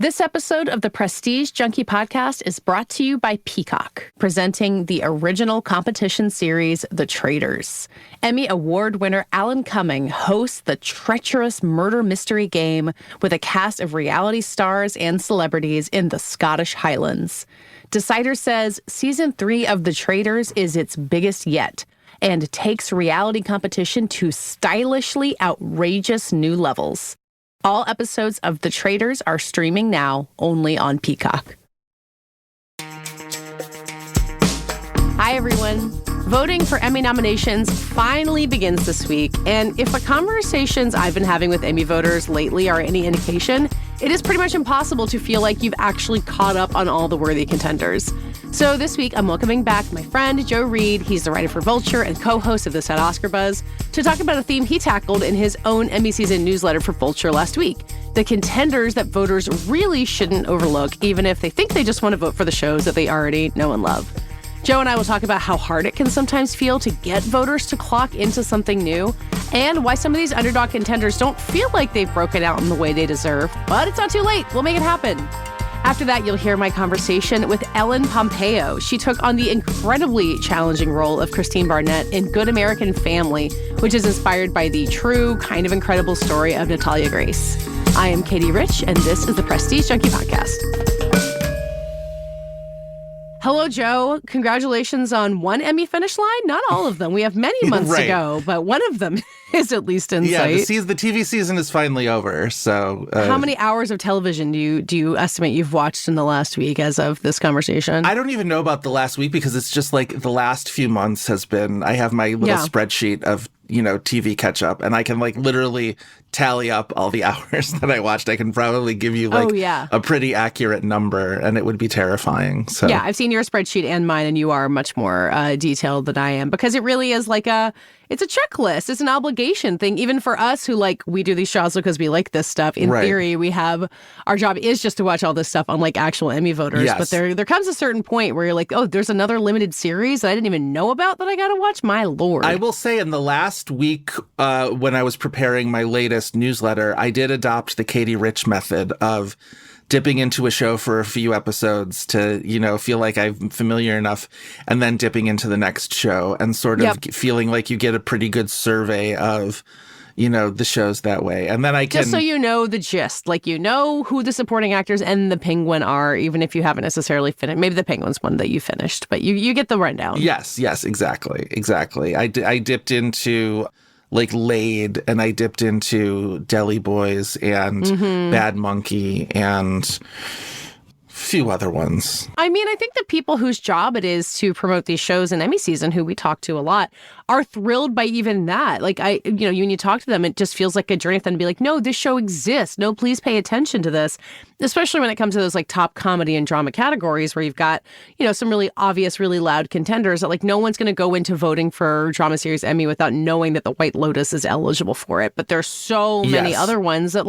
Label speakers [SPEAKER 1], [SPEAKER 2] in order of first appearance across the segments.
[SPEAKER 1] This episode of the Prestige Junkie Podcast is brought to you by Peacock, presenting the original competition series, The Traitors. Emmy Award winner Alan Cumming hosts the treacherous murder mystery game with a cast of reality stars and celebrities in the Scottish Highlands. Decider says Season 3 of The Traitors is its biggest yet and takes reality competition to stylishly outrageous new levels. All episodes of The Traitors are streaming now, only on Peacock. Hi, everyone. Voting for Emmy nominations finally begins this week, and if the conversations I've been having with Emmy voters lately are any indication, it is pretty much impossible to feel like you've actually caught up on all the worthy contenders. So this week, I'm welcoming back my friend, Reid. He's the writer for Vulture and co-host of This Had Oscar Buzz, to talk about a theme he tackled in his own Emmy season newsletter for Vulture last week, the contenders that voters really shouldn't overlook, even if they think they just want to vote for the shows that they already know and love. Joe and I will talk about how hard it can sometimes feel to get voters to clock into something new, and why some of these underdog contenders don't feel like they've broken out in the way they deserve. But it's not too late. We'll make it happen. After that, you'll hear my conversation with Ellen Pompeo. She took on the incredibly challenging role of Christine Barnett in Good American Family, which is inspired by the true, kind of incredible story of Natalia Grace. I am Katey Rich, and this is the Prestige Junkie Podcast. Hello, Joe. Congratulations on one Emmy finish line. Not all of them. We have many months to go, but one of them is at least in sight.
[SPEAKER 2] The TV season is finally over. So,
[SPEAKER 1] how many hours of television do you estimate you've watched in the last week as of this conversation?
[SPEAKER 2] I don't even know about the last week because it's just like the last few months has been. I have my little spreadsheet of TV catch up, and I can like literally tally up all the hours that I watched. I can probably give you a pretty accurate number, and it would be terrifying. So
[SPEAKER 1] yeah, I've seen your spreadsheet and mine, and you are much more detailed than I am, because it really is like it's a checklist. It's an obligation thing, even for us who we do these shows because we like this stuff. In theory, our job is just to watch all this stuff, unlike actual Emmy voters. Yes. But there comes a certain point where you're like, oh, there's another limited series that I didn't even know about that I got to watch. My Lord.
[SPEAKER 2] I will say in the last week, when I was preparing my latest newsletter, I did adopt the Katey Rich method of dipping into a show for a few episodes to, feel like I'm familiar enough, and then dipping into the next show and sort of feeling like you get a pretty good survey of, the shows that way. And then I can...
[SPEAKER 1] Just so you know the gist, who the supporting actors and the Penguin are, even if you haven't necessarily finished. Maybe the Penguin's one that you finished, but you get the rundown.
[SPEAKER 2] Yes, exactly. I dipped into... Laid, and I dipped into Deli Boys and Bad Monkey and few other ones.
[SPEAKER 1] I mean, I think the people whose job it is to promote these shows in Emmy season, who we talk to a lot, are thrilled by even that. When you talk to them, it just feels like a journey for them to be like, no, this show exists. No, please pay attention to this. Especially when it comes to those top comedy and drama categories where you've got, some really obvious, really loud contenders that no one's going to go into voting for Drama Series Emmy without knowing that The White Lotus is eligible for it. But there's so many other ones that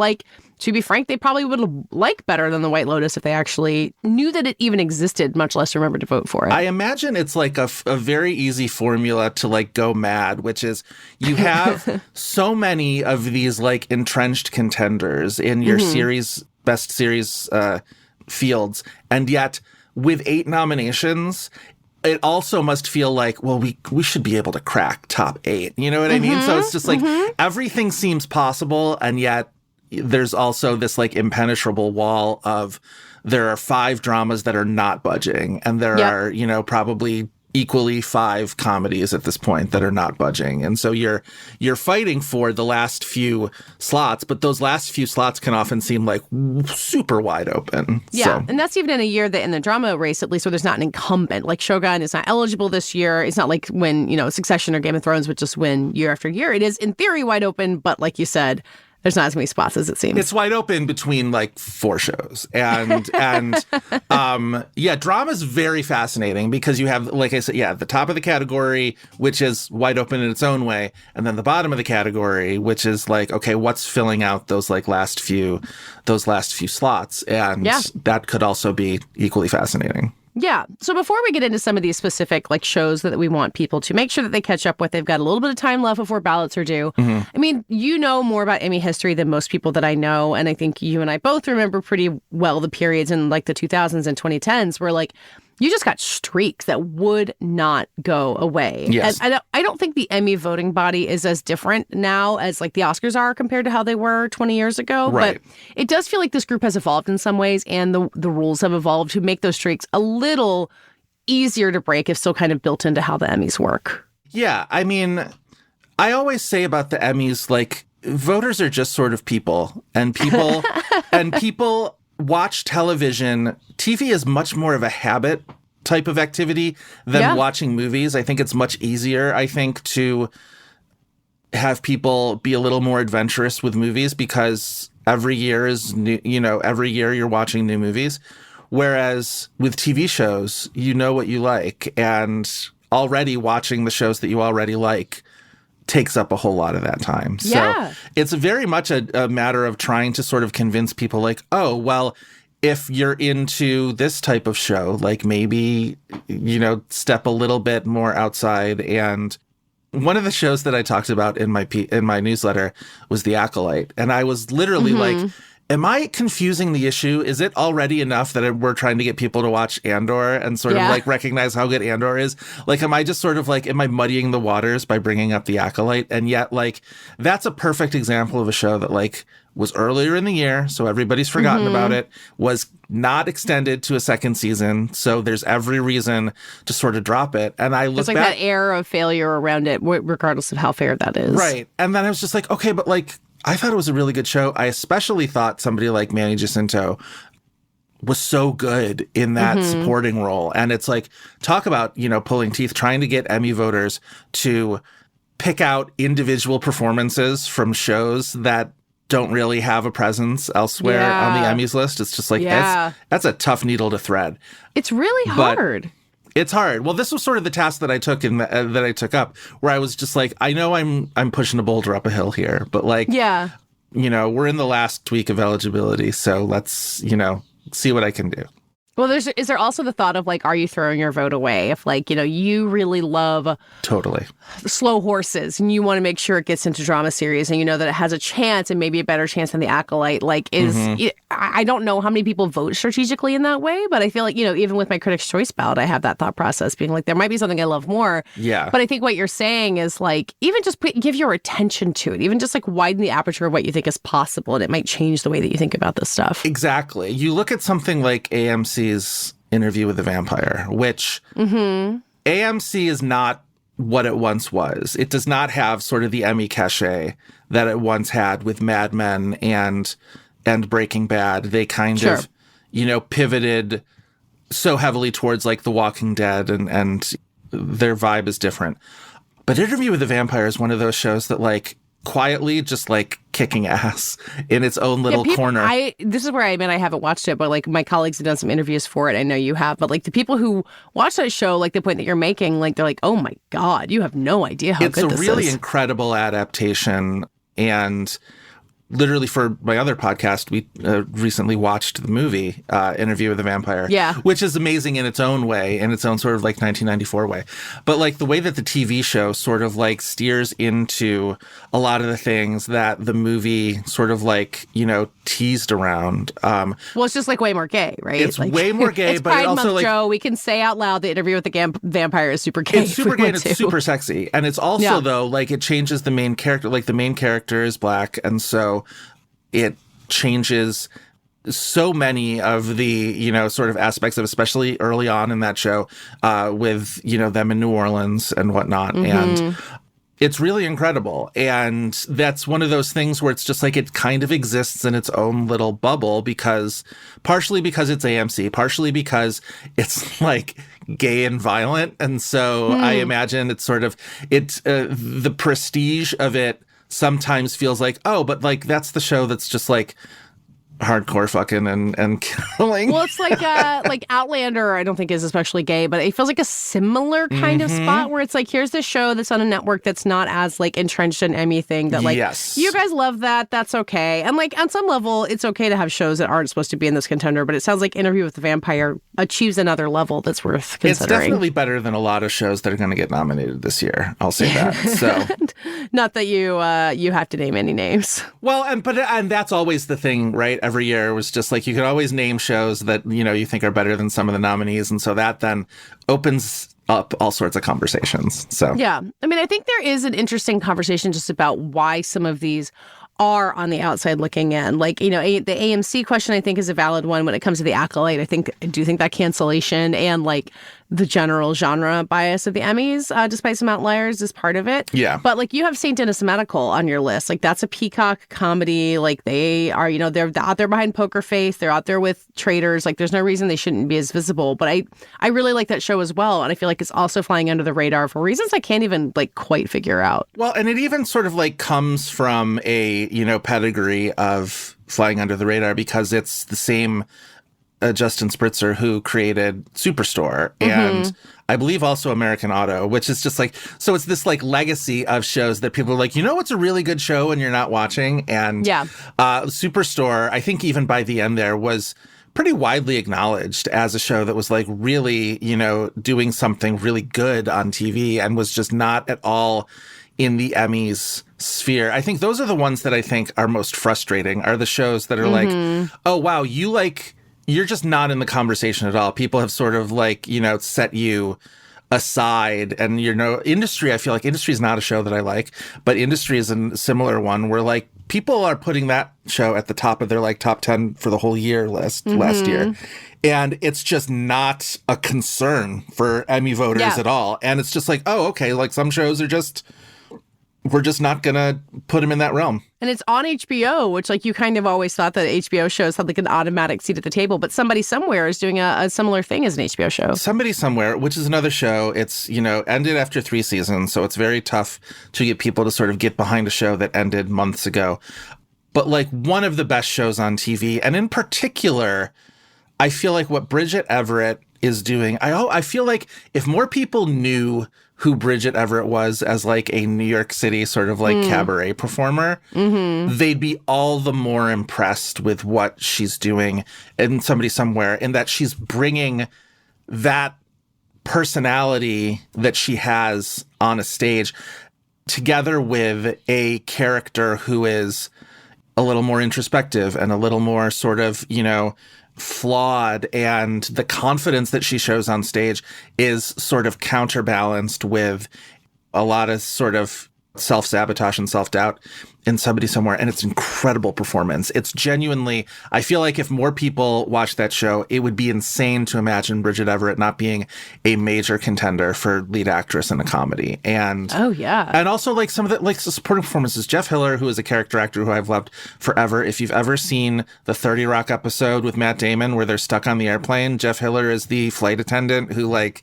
[SPEAKER 1] to be frank, they probably would like better than The White Lotus if they actually knew that it even existed, much less remembered to vote for it.
[SPEAKER 2] I imagine it's a very easy formula to go mad, which is you have so many of these entrenched contenders in your best series fields, and yet with 8 nominations, it also must feel like, well, we should be able to crack top 8. You know what I mean? So it's just everything seems possible, and yet there's also this impenetrable wall of there are 5 dramas that are not budging, and there are, probably equally 5 comedies at this point that are not budging. And so you're fighting for the last few slots, but those last few slots can often seem super wide open.
[SPEAKER 1] Yeah, and that's even in a year that in the drama race, at least, where there's not an incumbent. Shogun is not eligible this year. It's not like when, Succession or Game of Thrones would just win year after year. It is, in theory, wide open, but like you said, there's not as many spots as it seems.
[SPEAKER 2] It's wide open between 4 shows. And drama's very fascinating because you have, like I said, the top of the category, which is wide open in its own way. And then the bottom of the category, which is okay, what's filling out those last few slots? And that could also be equally fascinating.
[SPEAKER 1] Yeah. So before we get into some of these specific like shows that we want people to make sure that they catch up with, they've got a little bit of time left before ballots are due. I mean, you know more about Emmy history than most people that I know. And I think you and I both remember pretty well the periods in like the 2000s and 2010s where like you just got streaks that would not go away.
[SPEAKER 2] Yes.
[SPEAKER 1] And I don't think the Emmy voting body is as different now as like the Oscars are compared to how they were 20 years ago.
[SPEAKER 2] Right.
[SPEAKER 1] But it does feel like this group has evolved in some ways, and the rules have evolved to make those streaks a little easier to break if still kind of built into how the Emmys work.
[SPEAKER 2] Yeah. I mean, I always say about the Emmys, like, voters are just sort of people, and people watch television. TV is much more of a habit type of activity than watching movies. I think it's much easier, to have people be a little more adventurous with movies because every year is new, every year you're watching new movies. Whereas with TV shows, you know what you like, and already watching the shows that you already like takes up a whole lot of that time.
[SPEAKER 1] Yeah.
[SPEAKER 2] So it's very much a matter of trying to sort of convince people like, oh, well, if you're into this type of show, like maybe, step a little bit more outside. And one of the shows that I talked about in my newsletter was The Acolyte. And I was literally like, am I confusing the issue? Is it already enough that we're trying to get people to watch Andor and sort of like recognize how good Andor is? Like, am I just sort of like, am I muddying the waters by bringing up The Acolyte? And yet, like, that's a perfect example of a show that like was earlier in the year, so everybody's forgotten about it, was not extended to a second season, so there's every reason to sort of drop it. And I look
[SPEAKER 1] back, that air of failure around it, regardless of how fair that is.
[SPEAKER 2] Right. And then I was just like, okay, but like, I thought it was a really good show. I especially thought somebody like Manny Jacinto was so good in that supporting role. And it's like, talk about, pulling teeth, trying to get Emmy voters to pick out individual performances from shows that don't really have a presence elsewhere on the Emmys list. It's just like, that's a tough needle to thread.
[SPEAKER 1] It's really hard.
[SPEAKER 2] It's hard. Well, this was sort of the task that I took that I took up, where I was just like, I know I'm pushing a boulder up a hill here, but like, we're in the last week of eligibility, so let's, see what I can do.
[SPEAKER 1] Well, is there also the thought of like, are you throwing your vote away? If like, you really love
[SPEAKER 2] totally
[SPEAKER 1] Slow Horses and you want to make sure it gets into drama series and you know that it has a chance and maybe a better chance than The Acolyte, like I don't know how many people vote strategically in that way, but I feel like, even with my Critics' Choice ballot, I have that thought process being like, there might be something I love more.
[SPEAKER 2] Yeah.
[SPEAKER 1] But I think what you're saying is like, even just give your attention to it, even just like widen the aperture of what you think is possible, and it might change the way that you think about this stuff.
[SPEAKER 2] Exactly. You look at something like AMC's Interview with the Vampire, which AMC is not what it once was. It does not have sort of the Emmy cachet that it once had with Mad Men and Breaking Bad. They kind of, pivoted so heavily towards like The Walking Dead, and their vibe is different. But Interview with the Vampire is one of those shows that like quietly just like kicking ass in its own little corner.
[SPEAKER 1] This is where I haven't watched it, but like my colleagues have done some interviews for it. I know you have, but like the people who watch that show, like the point that you're making, like they're like, oh my God, you have no idea how good this is.
[SPEAKER 2] It's a really incredible adaptation. And literally for my other podcast, we recently watched the movie Interview with the Vampire, which is amazing in its own way, in its own sort of like 1994 way. But like the way that the TV show sort of like steers into a lot of the things that the movie sort of like, teased around.
[SPEAKER 1] Well, it's just like way more gay, right?
[SPEAKER 2] It's
[SPEAKER 1] like,
[SPEAKER 2] way more gay,
[SPEAKER 1] it's
[SPEAKER 2] but
[SPEAKER 1] Pride
[SPEAKER 2] it also
[SPEAKER 1] Month,
[SPEAKER 2] like,
[SPEAKER 1] Joe, we can say out loud the Interview with the Vampire is super gay.
[SPEAKER 2] It's super gay and it's super sexy. And it's also though, like it changes the main character, like the main character is black. And so it changes so many of the, sort of aspects of, especially early on in that show, with, them in New Orleans and whatnot. And it's really incredible. And that's one of those things where it's just like it kind of exists in its own little bubble partially because it's AMC, partially because it's like gay and violent. And so I imagine it's sort of, the prestige of it sometimes feels like, oh, but like that's the show that's just like hardcore fucking and killing.
[SPEAKER 1] Well, it's like Outlander, I don't think is especially gay, but it feels like a similar kind of spot where it's like, here's this show that's on a network that's not as like entrenched in Emmy thing that like, you guys love that, that's okay. And like on some level, it's okay to have shows that aren't supposed to be in this contender, but it sounds like Interview with the Vampire achieves another level that's worth considering. It's
[SPEAKER 2] definitely better than a lot of shows that are going to get nominated this year. I'll say that. So,
[SPEAKER 1] not that you have to name any names.
[SPEAKER 2] Well, and that's always the thing, right? Every year was just like you can always name shows that you think are better than some of the nominees, and so that then opens up all sorts of conversations. So
[SPEAKER 1] yeah, I mean, I think there is an interesting conversation just about why some of these are on the outside looking in. Like, the AMC question, I think, is a valid one when it comes to the Acolyte. I do think that cancellation and like the general genre bias of the Emmys, despite some outliers, is part of it.
[SPEAKER 2] Yeah.
[SPEAKER 1] But like you have St. Denis Medical on your list. Like that's a Peacock comedy. Like they are, they're out there behind Poker Face. They're out there with Traitors. Like there's no reason they shouldn't be as visible. But I really like that show as well. And I feel like it's also flying under the radar for reasons I can't even like quite figure out.
[SPEAKER 2] Well, and it even sort of like comes from a, pedigree of flying under the radar because it's the same Justin Spritzer who created Superstore and I believe also American Auto, which is just like, so it's this like legacy of shows that people are like, what's a really good show and you're not watching? And Superstore, I think even by the end there was pretty widely acknowledged as a show that was like really, doing something really good on TV and was just not at all in the Emmys sphere. I think those are the ones that I think are most frustrating, are the shows that are like, oh, wow, you're just not in the conversation at all. People have sort of like, set you aside. And, Industry, I feel like Industry is not a show that I like, but Industry is a similar one where like people are putting that show at the top of their like top 10 for the whole year list last year. And it's just not a concern for Emmy voters at all. And it's just like, oh, okay, like some shows are we're just not going to put them in that realm.
[SPEAKER 1] And it's on HBO, which like you kind of always thought that HBO shows had like an automatic seat at the table. But Somebody Somewhere is doing a similar thing as an HBO show. Somebody
[SPEAKER 2] Somewhere, which is another show. It's, ended after 3 seasons. So it's very tough to get people to sort of get behind a show that ended months ago. But like one of the best shows on TV. And in particular, I feel like what Bridget Everett is doing, I feel like if more people knew who Bridget Everett was as like a New York City sort of like cabaret performer, they'd be all the more impressed with what she's doing in Somebody Somewhere, in that she's bringing that personality that she has on a stage together with a character who is a little more introspective and a little more sort of, flawed, and the confidence that she shows on stage is sort of counterbalanced with a lot of sort of self-sabotage and self-doubt in Somebody Somewhere. And it's an incredible performance. It's genuinely, I feel like if more people watch that show, it would be insane to imagine Bridget Everett not being a major contender for lead actress in a comedy. And and also like some of the like supporting performances. Jeff Hiller, who is a character actor who I've loved forever. If you've ever seen the 30 Rock episode with Matt Damon where they're stuck on the airplane, Jeff Hiller is the flight attendant who like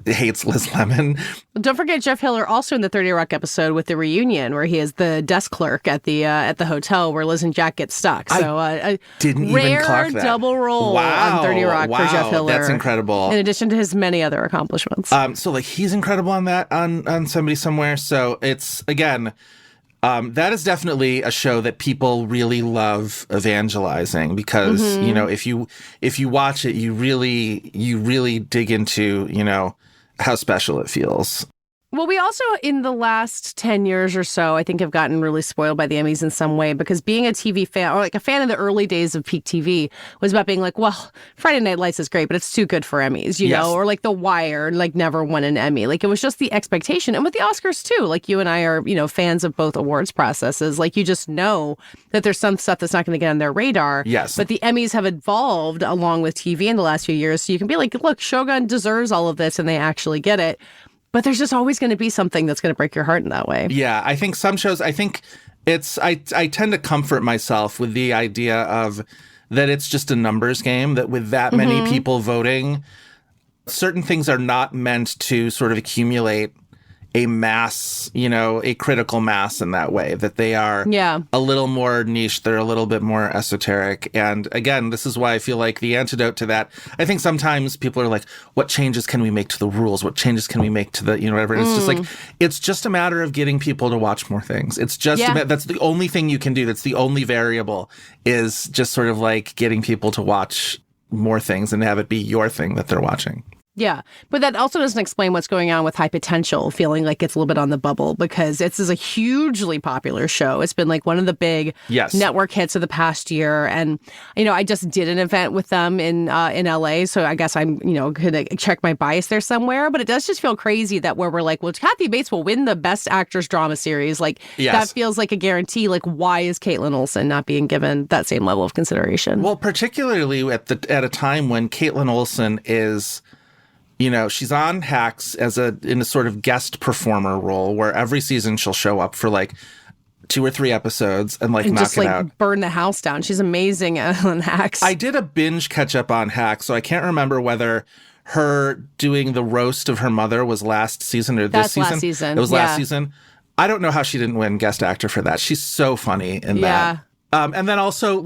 [SPEAKER 2] hates Liz Lemon.
[SPEAKER 1] Don't forget Jeff Hiller also in the 30 Rock episode with the reunion where he is the desk clerk at the hotel where Liz and Jack get stuck. So a
[SPEAKER 2] didn't
[SPEAKER 1] rare
[SPEAKER 2] even clock that.
[SPEAKER 1] Double role on 30 Rock for Jeff Hiller.
[SPEAKER 2] That's incredible.
[SPEAKER 1] In addition to his many other accomplishments.
[SPEAKER 2] So like he's incredible on that on Somebody Somewhere. So it's again, that is definitely a show that people really love evangelizing because, if you watch it, you really dig into, how special it feels.
[SPEAKER 1] Well, we also, in the last 10 years or so, I think have gotten really spoiled by the Emmys in some way because being a TV fan, or like a fan in the early days of peak TV, was about being like, well, Friday Night Lights is great, but it's too good for Emmys, you know? Or like The Wire, like never won an Emmy. Like it was just the expectation. And with the Oscars too, like you and I are, fans of both awards processes. Like you just know that there's some stuff that's not going to get on their radar.
[SPEAKER 2] Yes.
[SPEAKER 1] But the Emmys have evolved along with TV in the last few years. So you can be like, look, Shogun deserves all of this and they actually get it. But there's just always going to be something that's going to break your heart in that way.
[SPEAKER 2] Yeah, I think some shows, I tend to comfort myself with the idea of that it's just a numbers game, that with that many people voting, certain things are not meant to sort of accumulate a mass, a critical mass in that way, that they are a little more niche. They're a little bit more esoteric. And again, this is why I feel like the antidote to that, I think sometimes people are like, what changes can we make to the rules? What changes can we make to the, whatever. And it's just like, it's just a matter of getting people to watch more things. It's just, that's the only thing you can do. That's the only variable, is just sort of like getting people to watch more things and have it be your thing that they're watching.
[SPEAKER 1] Yeah, but that also doesn't explain what's going on with High Potential feeling like it's a little bit on the bubble, because this is a hugely popular show. It's been like one of the big network hits of the past year. And, I just did an event with them in LA. So I guess I'm, going to check my bias there somewhere. But it does just feel crazy that where we're like, well, Kathy Bates will win the Best Actress Drama Series. Like, that feels like a guarantee. Like, why is Caitlin Olsen not being given that same level of consideration?
[SPEAKER 2] Well, particularly at a time when Caitlin Olsen is... she's on Hacks in a sort of guest performer role, where every season she'll show up for like 2 or 3 episodes and knock
[SPEAKER 1] just,
[SPEAKER 2] it out.
[SPEAKER 1] Burn the house down. She's amazing on Hacks.
[SPEAKER 2] I did a binge catch up on Hacks, so I can't remember whether her doing the roast of her mother was last season or this season.
[SPEAKER 1] Last season.
[SPEAKER 2] It was last season. I don't know how she didn't win guest actor for that. She's so funny in that. And then also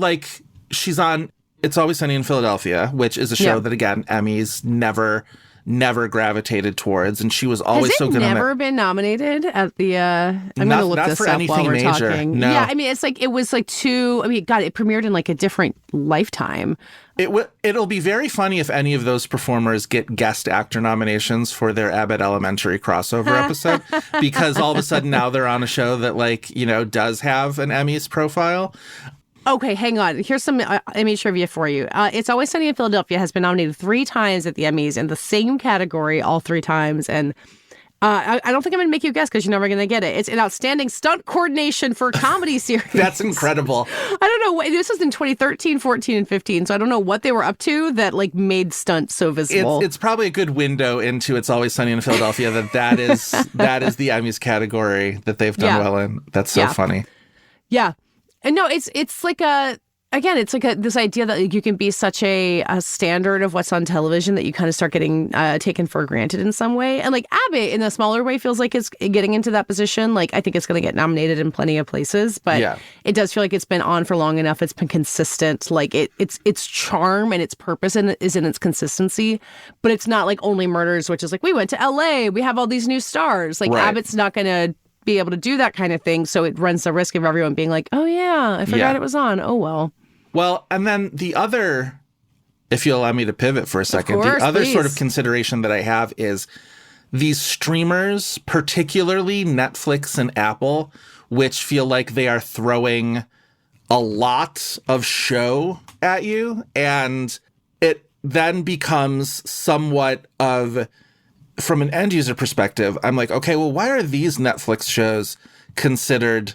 [SPEAKER 2] she's on It's Always Sunny in Philadelphia, which is a show that, again, Emmys never gravitated towards, and she was always so good on it. Has it never
[SPEAKER 1] been nominated at the I'm going to look this up while we're
[SPEAKER 2] major.
[SPEAKER 1] talking.
[SPEAKER 2] No.
[SPEAKER 1] Yeah, I mean, it's like, it was like it premiered in like a different lifetime.
[SPEAKER 2] It'll be very funny if any of those performers get guest actor nominations for their Abbott Elementary crossover episode, because all of a sudden now they're on a show that does have an Emmys profile.
[SPEAKER 1] Okay, hang on. Here's some Emmy trivia for you. It's Always Sunny in Philadelphia has been nominated 3 times at the Emmys in the same category all 3 times. And I don't think I'm going to make you guess, because you're never going to get it. It's an outstanding stunt coordination for a comedy series.
[SPEAKER 2] That's incredible.
[SPEAKER 1] I don't know. This was in 2013, 14, and 15. So I don't know what they were up to that made stunts so visible.
[SPEAKER 2] It's probably a good window into It's Always Sunny in Philadelphia that is the Emmys category that they've done well in. That's so funny.
[SPEAKER 1] Yeah. And no, it's like this idea that you can be such a standard of what's on television that you kind of start getting taken for granted in some way. And Abbott, in a smaller way, feels like it's getting into that position. I think it's going to get nominated in plenty of places, but it does feel like it's been on for long enough. It's been consistent. Its charm and its purpose is in its consistency, but it's not like Only Murders, which is we went to LA, we have all these new stars. Abbott's not going to be able to do that kind of thing, so it runs the risk of everyone being like, oh yeah, I forgot it was on. Oh well.
[SPEAKER 2] Well, and then the other, if you'll allow me to pivot for a second, the other sort of consideration that I have is these streamers, particularly Netflix and Apple, which feel like they are throwing a lot of show at you, and it then becomes somewhat of, from an end user perspective, I'm like, okay, well, why are these Netflix shows considered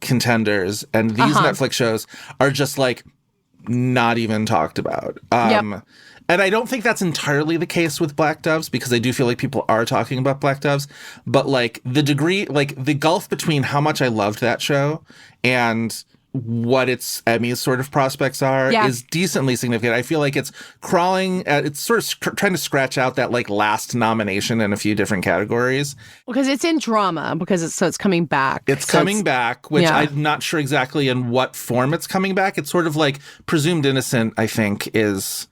[SPEAKER 2] contenders and these Netflix shows are just not even talked about? And I don't think that's entirely the case with Black Doves, because I do feel like people are talking about Black Doves, but the degree, the gulf between how much I loved that show and what its Emmys sort of prospects are is decently significant. I feel like it's crawling, it's sort of trying to scratch out that last nomination in a few different categories.
[SPEAKER 1] Because it's in drama, because it's coming back.
[SPEAKER 2] It's coming back, which I'm not sure exactly in what form it's coming back. It's sort of Presumed Innocent, I think, is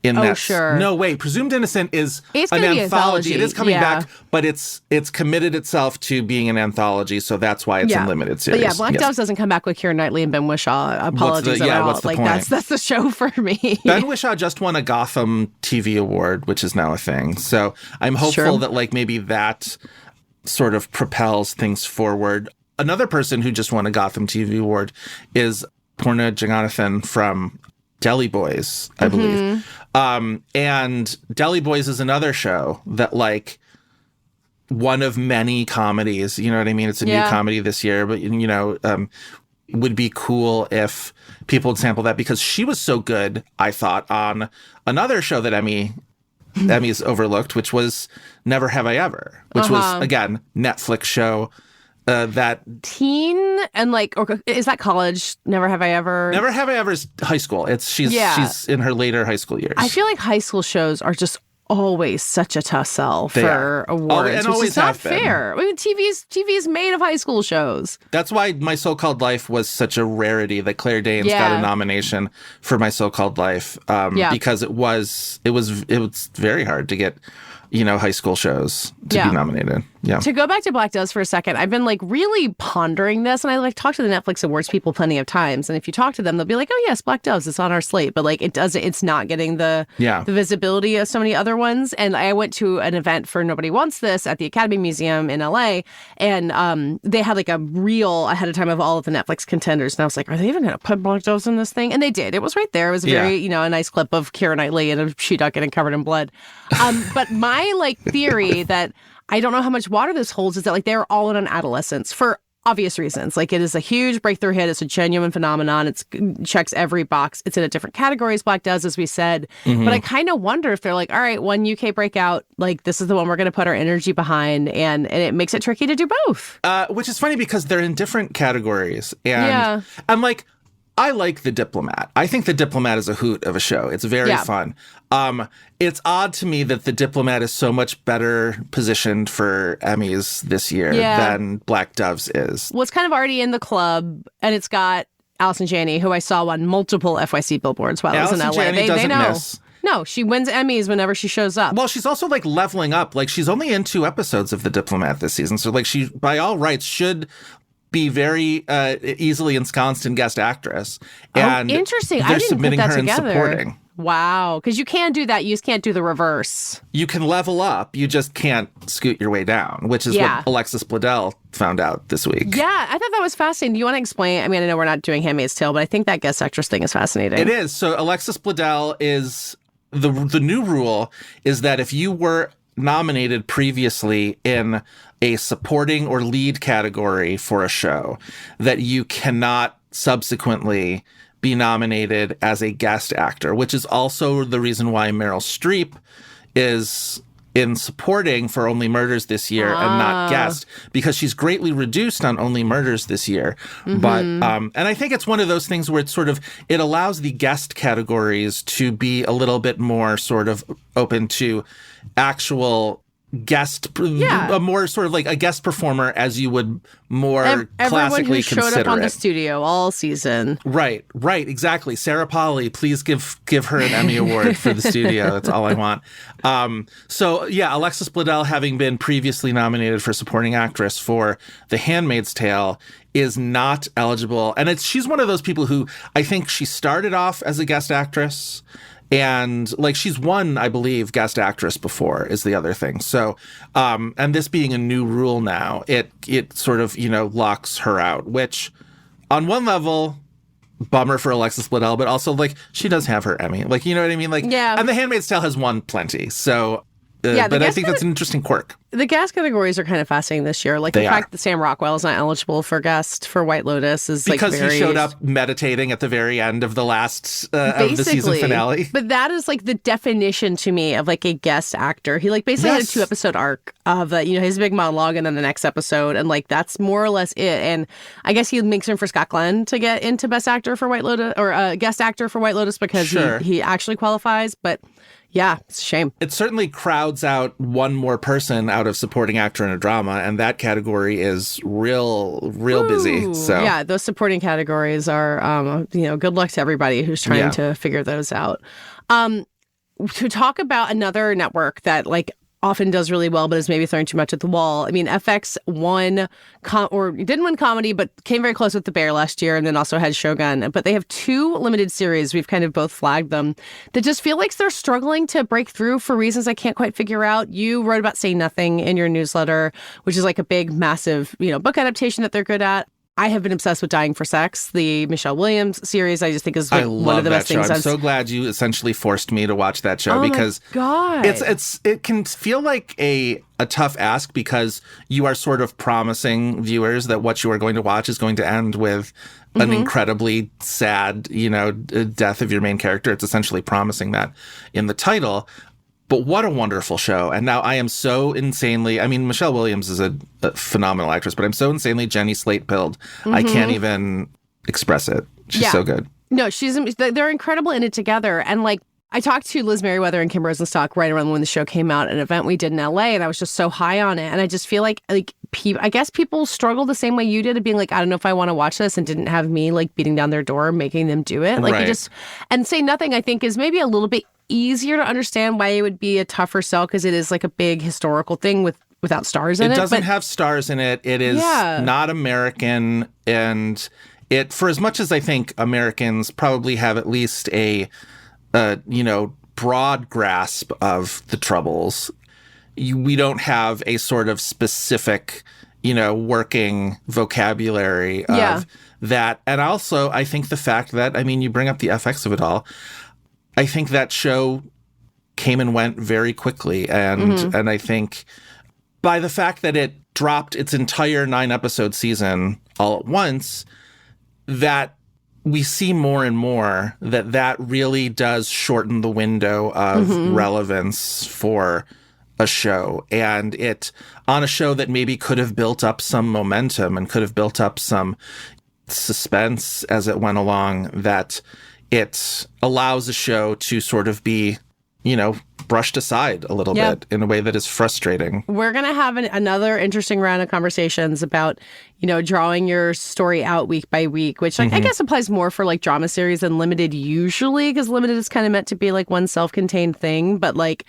[SPEAKER 2] in that.
[SPEAKER 1] Sure.
[SPEAKER 2] No, wait, Presumed Innocent is
[SPEAKER 1] an anthology.
[SPEAKER 2] It is coming back, but it's committed itself to being an anthology, so that's why it's in limited series.
[SPEAKER 1] But Black Doves doesn't come back with Keira Knightley and Ben Whishaw apologies at all.
[SPEAKER 2] What's the point?
[SPEAKER 1] That's the show for me.
[SPEAKER 2] Ben Whishaw just won a Gotham TV award, which is now a thing. So I'm hopeful that maybe that sort of propels things forward. Another person who just won a Gotham TV award is Poorna Jagannathan from Deli Boys, I believe. And Deli Boys is another show that one of many comedies, you know what I mean? It's a new comedy this year, but would be cool if people would sample that, because she was so good, I thought, on another show that Emmys overlooked, which was Never Have I Ever, which was, again, Netflix show. That
[SPEAKER 1] teen and or is that college? Never Have I Ever?
[SPEAKER 2] Never Have I Ever is high school. She's in her later high school years.
[SPEAKER 1] I feel like high school shows are just always such a tough sell for awards,
[SPEAKER 2] and
[SPEAKER 1] which
[SPEAKER 2] always
[SPEAKER 1] is not
[SPEAKER 2] have been.
[SPEAKER 1] fair. I mean, TV's made of high school shows.
[SPEAKER 2] That's why My So-Called Life was such a rarity that Claire Danes got a nomination for My So-Called Life, because it was very hard to get, high school shows to be nominated. Yeah.
[SPEAKER 1] To go back to Black Doves for a second, I've been really pondering this, and I talked to the Netflix Awards people plenty of times, and if you talk to them, they'll be like, "Oh yes, Black Doves, it's on our slate," but it's not getting the visibility of so many other ones. And I went to an event for Nobody Wants This at the Academy Museum in LA, and they had a reel ahead of time of all of the Netflix contenders, and I was like, "Are they even going to put Black Doves in this thing?" And they did. It was right there. It was a very a nice clip of Keira Knightley and a she duck getting covered in blood. But my theory that I don't know how much water this holds is that they're all in on adolescence for obvious reasons. It is a huge breakthrough hit. It's a genuine phenomenon. It checks every box. It's in a different category as Black does, as we said. But I kind of wonder if they're all right, one UK breakout, this is the one we're going to put our energy behind, and it makes it tricky to do both.
[SPEAKER 2] Which is funny because they're in different categories. And I'm I like The Diplomat. I think The Diplomat is a hoot of a show. It's very fun. It's odd to me that The Diplomat is so much better positioned for Emmys this year than Black Doves is.
[SPEAKER 1] Well, it's kind of already in the club, and it's got Allison Janney, who I saw on multiple FYC billboards while I was in LA. They know.
[SPEAKER 2] Miss.
[SPEAKER 1] No, she wins Emmys whenever she shows up.
[SPEAKER 2] Well, she's also leveling up. She's only in 2 episodes of The Diplomat this season. So she, by all rights, should be very easily ensconced in guest actress. And
[SPEAKER 1] interesting.
[SPEAKER 2] They're
[SPEAKER 1] I didn't
[SPEAKER 2] submitting
[SPEAKER 1] put that
[SPEAKER 2] her
[SPEAKER 1] together.
[SPEAKER 2] in supporting.
[SPEAKER 1] Wow. Because you can do that. You just can't do the reverse.
[SPEAKER 2] You can level up. You just can't scoot your way down, which is what Alexis Bledel found out this week.
[SPEAKER 1] Yeah, I thought that was fascinating. Do you want to explain? I mean, I know we're not doing Handmaid's Tale, but I think that guest actress thing is fascinating.
[SPEAKER 2] It is. So Alexis Bledel is... The new rule is that if you were nominated previously in a supporting or lead category for a show, that you cannot subsequently be nominated as a guest actor, which is also the reason why Meryl Streep is in supporting for Only Murders this year and not guest, because she's greatly reduced on Only Murders this year. But and I think it's one of those things where it's it allows the guest categories to be a little bit more open to actual guest, a more a guest performer as you would more classically consider it.
[SPEAKER 1] Everyone who showed up on the studio all season.
[SPEAKER 2] Right, exactly. Sarah Polley, please give her an Emmy Award for the studio. That's all I want. Alexis Bledel, having been previously nominated for supporting actress for The Handmaid's Tale, is not eligible. And she's one of those people who I think she started off as a guest actress. And she's won, I believe, guest actress before is the other thing. So, and this being a new rule now, it locks her out, which on one level, bummer for Alexis Bledel, but also she does have her Emmy. You know what I mean? And The Handmaid's Tale has won plenty. So, but I think that's an interesting quirk.
[SPEAKER 1] The guest categories are kind of fascinating this year. The fact that Sam Rockwell is not eligible for guest for White Lotus is
[SPEAKER 2] because he showed up meditating at the very end of the last of the season finale.
[SPEAKER 1] But that is the definition to me of a guest actor. He basically had a 2-episode arc of his big monologue and then the next episode, and that's more or less it. And I guess he makes room for Scott Glenn to get into best actor for White Lotus or guest actor for White Lotus because he actually qualifies, but. Yeah, it's a shame.
[SPEAKER 2] It certainly crowds out one more person out of supporting actor in a drama, and that category is real busy. So
[SPEAKER 1] yeah, those supporting categories are, good luck to everybody who's trying to figure those out. To talk about another network that often does really well, but is maybe throwing too much at the wall. I mean, FX won, didn't win comedy, but came very close with The Bear last year, and then also had Shogun. But they have 2 limited series, we've kind of both flagged them, that just feel they're struggling to break through for reasons I can't quite figure out. You wrote about Say Nothing in your newsletter, which is a big, massive, book adaptation that they're good at. I have been obsessed with Dying for Sex, the Michelle Williams series. I just think is one of the best things.
[SPEAKER 2] I'm so glad you essentially forced me to watch that show because it can feel like a tough ask because you are promising viewers that what you are going to watch is going to end with an incredibly sad, death of your main character. It's essentially promising that in the title. But what a wonderful show. And now I am so insanely, Michelle Williams is a phenomenal actress, but I'm so insanely Jenny Slate-pilled. I can't even express it. She's so good.
[SPEAKER 1] No, they're incredible in it together. And I talked to Liz Merriweather and Kim Rosenstock right around when the show came out, an event we did in LA, and I was just so high on it. And I just feel like I guess people struggle the same way you did of being like, I don't know if I want to watch this, and didn't have me like beating down their door, making them do it. Like,
[SPEAKER 2] right.
[SPEAKER 1] And Say Nothing, I think, is maybe a little bit easier to understand why it would be a tougher sell, because it is like a big historical thing without stars in it.
[SPEAKER 2] It doesn't have stars in it. It is not American. And it, for as much as I think Americans probably have at least a broad grasp of the Troubles, we don't have a sort of specific, working vocabulary of that. And also, I think the fact that, you bring up the FX of it all, I think that show came and went very quickly. And I think by the fact that it dropped its entire 9-episode season all at once, that we see more and more that really does shorten the window of relevance for a show. And it, on a show that maybe could have built up some momentum and could have built up some suspense as it went along, that it allows a show to sort of be, brushed aside a little bit in a way that is frustrating. We're
[SPEAKER 1] going to have another interesting round of conversations about, drawing your story out week by week, which I guess applies more for like drama series than limited usually, because limited is kind of meant to be like one self-contained thing. But like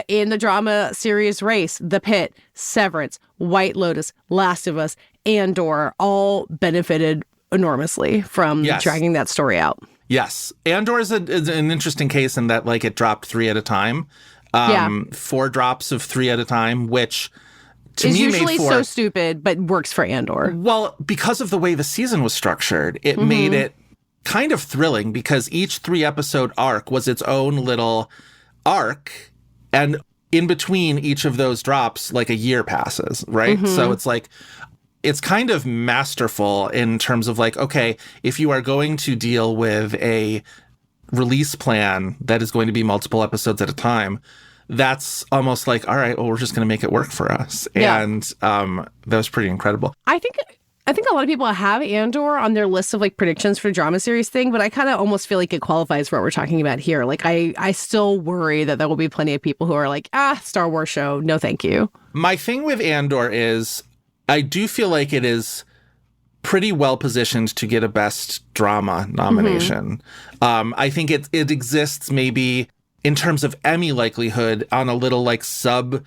[SPEAKER 1] in the drama series race, The Pitt, Severance, White Lotus, Last of Us, Andor all benefited enormously from dragging that story out.
[SPEAKER 2] Yes. Andor is an interesting case in that, like, it dropped 3 at a time. 4 drops of 3 at a time, which to me
[SPEAKER 1] usually
[SPEAKER 2] made for...
[SPEAKER 1] so stupid, but works for Andor.
[SPEAKER 2] Well, because of the way the season was structured, it made it kind of thrilling, because each 3-episode arc was its own little arc. And in between each of those drops, like a year passes, right? So it's like... It's kind of masterful in terms of like, okay, if you are going to deal with a release plan that is going to be multiple episodes at a time, that's almost like, all right, well, we're just going to make it work for us. And that was pretty incredible.
[SPEAKER 1] I think a lot of people have Andor on their list of like predictions for drama series thing, but I kind of almost feel like it qualifies for what we're talking about here. Like I still worry that there will be plenty of people who are like, Star Wars show, no thank you.
[SPEAKER 2] My thing with Andor is, I do feel like it is pretty well positioned to get a best drama nomination. I think it exists maybe in terms of Emmy likelihood on a little like sub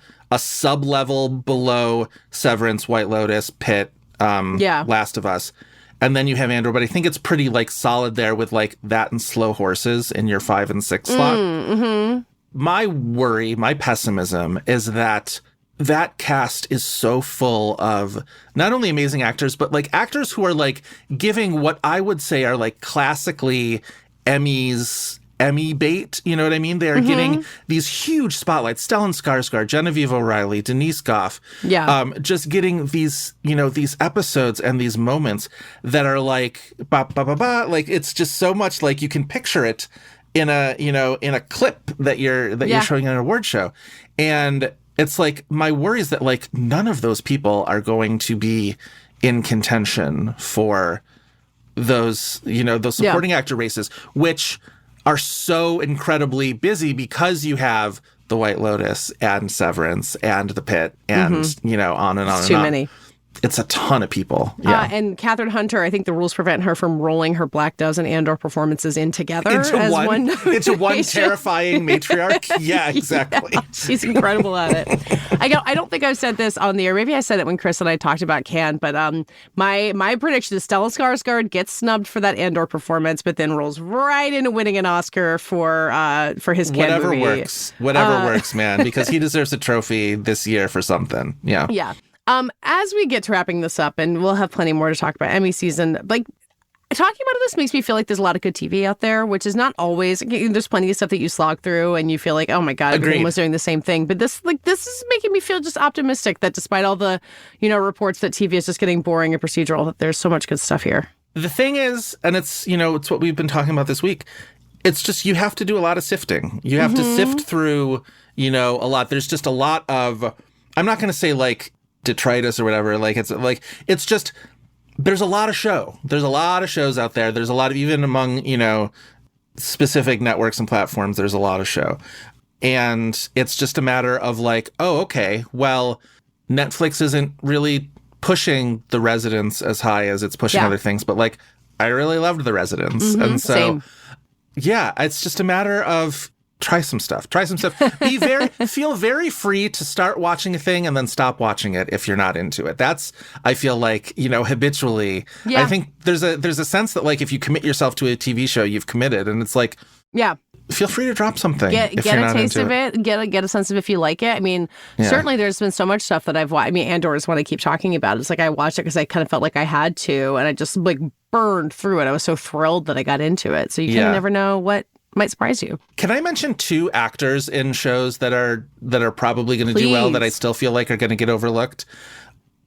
[SPEAKER 2] level below Severance, White Lotus, Pitt, Last of Us. And then you have Andor, but I think it's pretty like solid there with like that and Slow Horses in your 5 and 6 slot. My worry, my pessimism is that cast is so full of not only amazing actors, but like actors who are like giving what I would say are like classically Emmy bait. You know what I mean? They are getting these huge spotlights. Stellan Skarsgård, Genevieve O'Reilly, Denise Goff. Just getting these, these episodes and these moments that are like, like it's just so much like you can picture it in a clip that you're showing in an award show. And it's like, my worry is that like none of those people are going to be in contention for those, those supporting actor races, which are so incredibly busy because you have The White Lotus and Severance and The Pit and, on and on
[SPEAKER 1] it's too many.
[SPEAKER 2] It's a ton of people.
[SPEAKER 1] And Catherine Hunter, I think the rules prevent her from rolling her Black Does and Andor performances in together
[SPEAKER 2] into one terrifying matriarch. Yeah, exactly.
[SPEAKER 1] She's incredible at it. I don't think I've said this on the air. Maybe I said it when Chris and I talked about Cannes, but my prediction is Stellan Skarsgård gets snubbed for that Andor performance, but then rolls right into winning an Oscar for his Cannes movie.
[SPEAKER 2] Whatever works, man, because he deserves a trophy this year for something.
[SPEAKER 1] Yeah. As we get to wrapping this up, and we'll have plenty more to talk about Emmy season, like talking about this makes me feel like there's a lot of good TV out there, which is not always. There's plenty of stuff that you slog through and you feel like, oh my God, everyone was doing the same thing. But this is making me feel just optimistic that despite all the, reports that TV is just getting boring and procedural, that there's so much good stuff here.
[SPEAKER 2] The thing is, and it's, it's what we've been talking about this week. It's just, you have to do a lot of sifting. You have to sift through, a lot. There's just a lot of, I'm not going to say like detritus or whatever. It's just, there's a lot of show. There's a lot of shows out there. There's a lot of, even among, specific networks and platforms, there's a lot of show. And it's just a matter of like, oh, okay, well, Netflix isn't really pushing The Residence as high as it's pushing other things, but like, I really loved The Residence. And so,
[SPEAKER 1] same.
[SPEAKER 2] yeah, it's just a matter of try some stuff. Feel very free to start watching a thing and then stop watching it if you're not into it. That's, I feel like, habitually, I think there's a sense that like, if you commit yourself to a TV show, you've committed. And it's like, feel free to drop something.
[SPEAKER 1] Get a taste of it. Get a sense of if you like it. I mean, certainly there's been so much stuff that I've watched. I mean, Andor is what I keep talking about. It's like I watched it because I kind of felt like I had to, and I just like burned through it. I was so thrilled that I got into it. So you kind of never know what might surprise you.
[SPEAKER 2] Can I mention 2 actors in shows that are probably going to do well that I still feel like are going to get overlooked?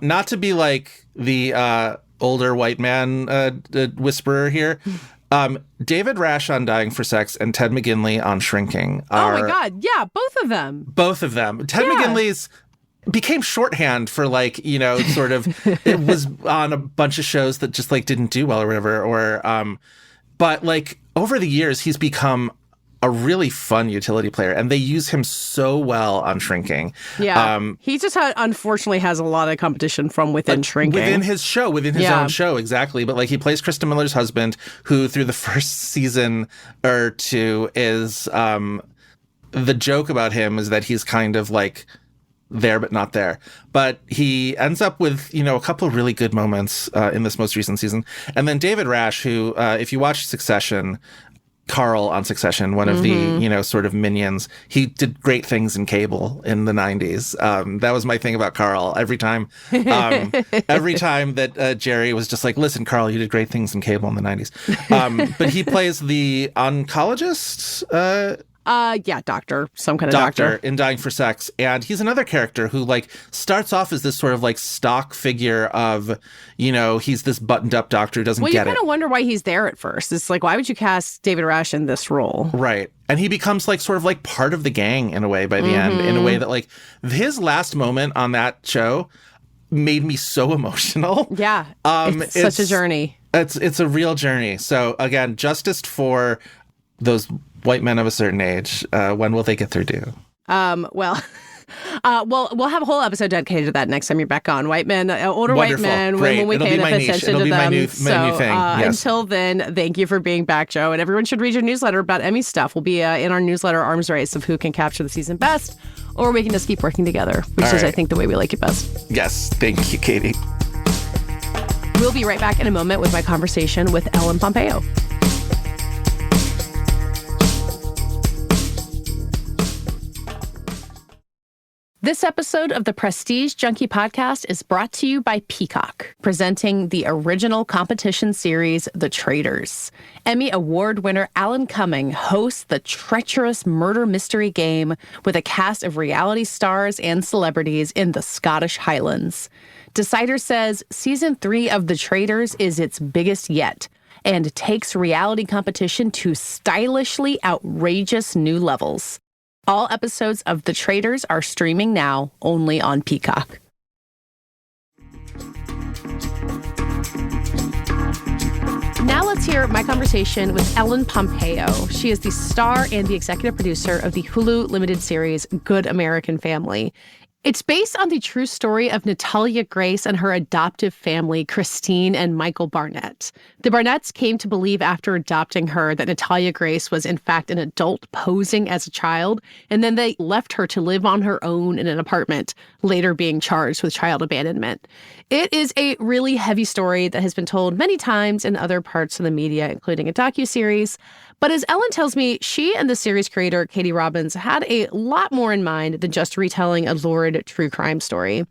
[SPEAKER 2] Not to be like the older white man whisperer here. David Rash on Dying for Sex and Ted McGinley on Shrinking are...
[SPEAKER 1] Oh my God, yeah, both of them.
[SPEAKER 2] Both of them. Ted McGinley's became shorthand for like, sort of, it was on a bunch of shows that just like didn't do well or whatever, but like over the years, he's become a really fun utility player, and they use him so well on Shrinking.
[SPEAKER 1] Yeah, he just unfortunately has a lot of competition from within Shrinking.
[SPEAKER 2] Within his own show, exactly. But like he plays Kristen Miller's husband, who through the first season or 2 is the joke about him is that he's kind of like there but not there. But he ends up with, a couple of really good moments in this most recent season. And then David Rash, who, if you watch Succession, Carl on Succession, one of the, sort of minions, he did great things in cable in the 90s. That was my thing about Carl. Every time that Jerry was just like, listen, Carl, you did great things in cable in the 90s. But he plays the oncologist,
[SPEAKER 1] doctor, some kind of doctor
[SPEAKER 2] in Dying for Sex. And he's another character who like starts off as this sort of like stock figure of, he's this buttoned up doctor who doesn't get it.
[SPEAKER 1] Well, you kind of wonder why he's there at first. It's like, why would you cast David Rash in this role?
[SPEAKER 2] Right. And he becomes like sort of like part of the gang in a way by the end, in a way that like his last moment on that show made me so emotional.
[SPEAKER 1] Yeah. It's such a journey.
[SPEAKER 2] It's a real journey. So again, justice for those white men of a certain age. When will they get their due?
[SPEAKER 1] We'll have a whole episode dedicated to that next time you're back on. White men, older
[SPEAKER 2] Wonderful.
[SPEAKER 1] white men, when we pay enough attention to them.
[SPEAKER 2] My new thing. Yes.
[SPEAKER 1] Until then, thank you for being back, Joe. And everyone should read your newsletter about Emmy stuff. We'll be in our newsletter arms race of who can capture the season best, or we can just keep working together, which is, I think, the way we like it best.
[SPEAKER 2] Yes. Thank you, Katey.
[SPEAKER 1] We'll be right back in a moment with my conversation with Ellen Pompeo. This episode of the Prestige Junkie podcast is brought to you by Peacock, presenting the original competition series, The Traitors. Emmy Award winner Alan Cumming hosts the treacherous murder mystery game with a cast of reality stars and celebrities in the Scottish Highlands. Decider says Season 3 of The Traitors is its biggest yet and takes reality competition to stylishly outrageous new levels. All episodes of The Traitors are streaming now only on Peacock. Now let's hear my conversation with Ellen Pompeo. She is the star and the executive producer of the Hulu limited series Good American Family. It's based on the true story of Natalia Grace and her adoptive family, Christine and Michael Barnett. The Barnetts came to believe after adopting her that Natalia Grace was in fact an adult posing as a child, and then they left her to live on her own in an apartment, later being charged with child abandonment. It is a really heavy story that has been told many times in other parts of the media, including a docuseries. But as Ellen tells me, she and the series creator, Katey Robbins, had a lot more in mind than just retelling a lurid true crime story.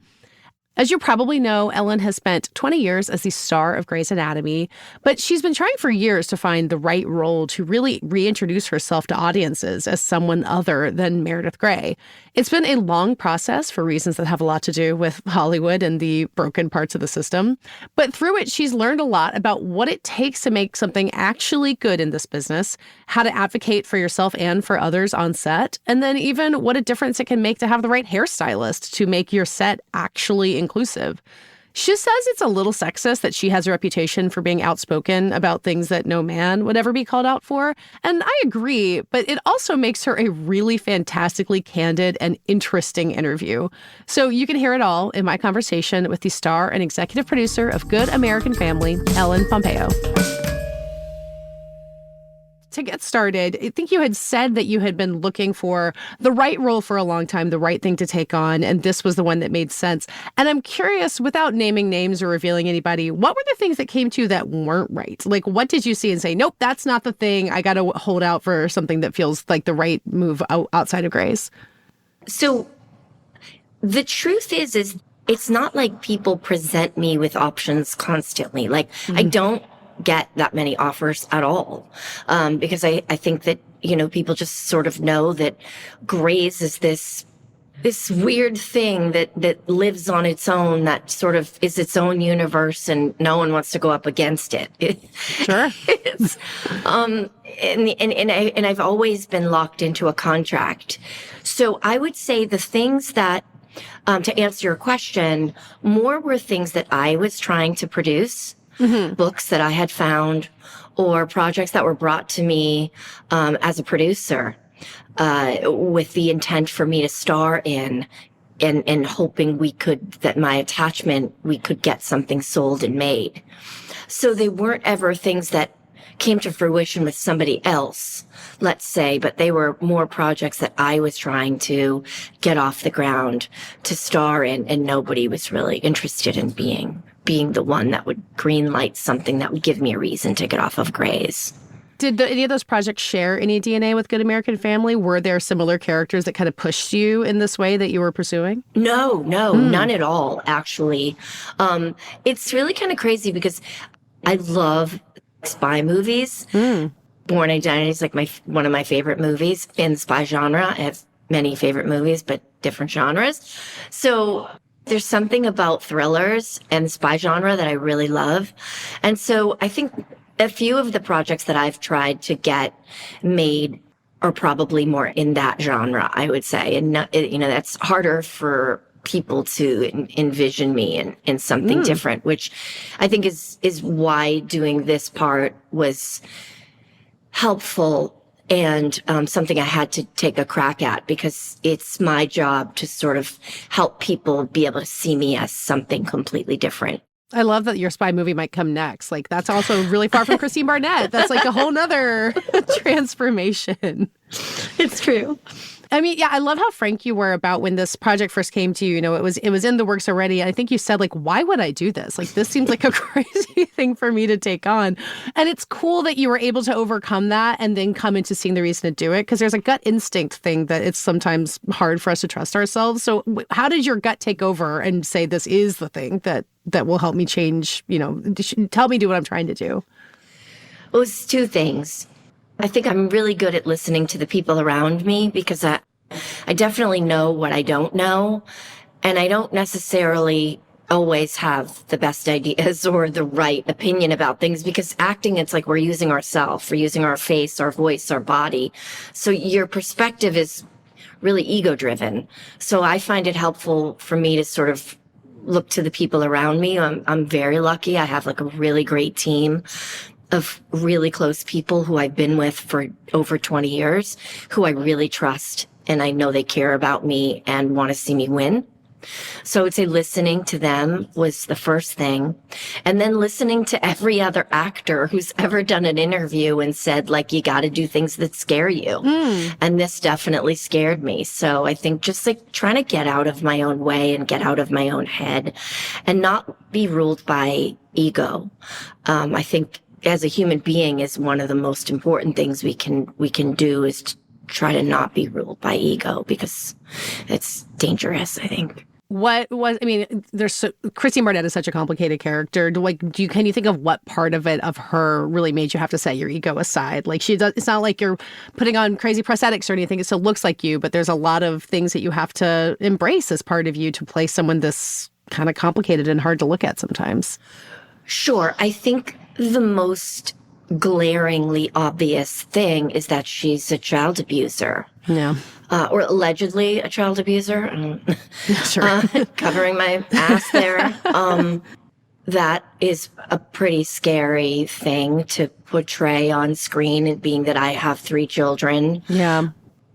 [SPEAKER 1] As you probably know, Ellen has spent 20 years as the star of Grey's Anatomy, but she's been trying for years to find the right role to really reintroduce herself to audiences as someone other than Meredith Grey. It's been a long process for reasons that have a lot to do with Hollywood and the broken parts of the system. But through it, she's learned a lot about what it takes to make something actually good in this business, how to advocate for yourself and for others on set, and then even what a difference it can make to have the right hairstylist to make your set actually inclusive. She says it's a little sexist that she has a reputation for being outspoken about things that no man would ever be called out for. And I agree, but it also makes her a really fantastically candid and interesting interview. So you can hear it all in my conversation with the star and executive producer of Good American Family, Ellen Pompeo. To get started, I think you had said that you had been looking for the right role for a long time, the right thing to take on, and this was the one that made sense. And I'm curious, without naming names or revealing anybody, what were the things that came to you that weren't right? Like, what did you see and say, nope, that's not the thing. I got to hold out for something that feels like the right move outside of Grey's?
[SPEAKER 3] So the truth is it's not like people present me with options constantly. Like, I don't get that many offers at all. Because I think that, people just sort of know that Grey's is this weird thing that lives on its own, that sort of is its own universe, and no one wants to go up against it.
[SPEAKER 1] Sure.
[SPEAKER 3] And I've always been locked into a contract. So I would say the things that, to answer your question, more were things that I was trying to produce. Books that I had found, or projects that were brought to me as a producer with the intent for me to star in, and hoping we could get something sold and made. So they weren't ever things that came to fruition with somebody else, let's say, but they were more projects that I was trying to get off the ground to star in, and nobody was really interested in being the one that would greenlight something that would give me a reason to get off of Grey's.
[SPEAKER 1] Did any of those projects share any DNA with Good American Family? Were there similar characters that kind of pushed you in this way that you were pursuing?
[SPEAKER 3] No, none at all, actually. It's really kind of crazy because I love spy movies. Born Identity is like one of my favorite movies in the spy genre. I have many favorite movies, but different genres. So there's something about thrillers and the spy genre that I really love. And so I think a few of the projects that I've tried to get made are probably more in that genre, I would say. And, that's harder for people to envision me in something different, which I think is why doing this part was helpful and something I had to take a crack at, because it's my job to sort of help people be able to see me as something completely different.
[SPEAKER 1] I love that your spy movie might come next. Like, that's also really far from Christine Barnett. That's like a whole nother transformation.
[SPEAKER 3] It's true.
[SPEAKER 1] I mean, yeah, I love how frank you were about when this project first came to you. It was in the works already. I think you said, like, why would I do this? Like, this seems like a crazy thing for me to take on. And it's cool that you were able to overcome that and then come into seeing the reason to do it, because there's a gut instinct thing that it's sometimes hard for us to trust ourselves. So how did your gut take over and say, this is the thing that will help me change, tell me do what I'm trying to do?
[SPEAKER 3] Well, it's two things. I think I'm really good at listening to the people around me, because I definitely know what I don't know, and I don't necessarily always have the best ideas or the right opinion about things, because acting, it's like we're using ourselves, we're using our face, our voice, our body. So your perspective is really ego-driven. So I find it helpful for me to sort of look to the people around me. I'm very lucky. I have like a really great team of really close people who I've been with for over 20 years, who I really trust, and I know they care about me and want to see me win. So I would say listening to them was the first thing. And then listening to every other actor who's ever done an interview and said, like, you got to do things that scare you. And this definitely scared me. So I think just like trying to get out of my own way and get out of my own head and not be ruled by ego. I think as a human being is one of the most important things we can do is to try to not be ruled by ego, because it's dangerous, I think.
[SPEAKER 1] Christine Barnett is such a complicated character. Can you think of what part of her really made you have to set your ego aside? Like, it's not like you're putting on crazy prosthetics or anything. It still looks like you, but there's a lot of things that you have to embrace as part of you to play someone this kind of complicated and hard to look at sometimes.
[SPEAKER 3] Sure. I think the most glaringly obvious thing is that she's a child abuser.
[SPEAKER 1] Yeah.
[SPEAKER 3] Or allegedly a child abuser.
[SPEAKER 1] Sure.
[SPEAKER 3] Covering my ass there. That is a pretty scary thing to portray on screen, and being that I have 3 children.
[SPEAKER 1] Yeah.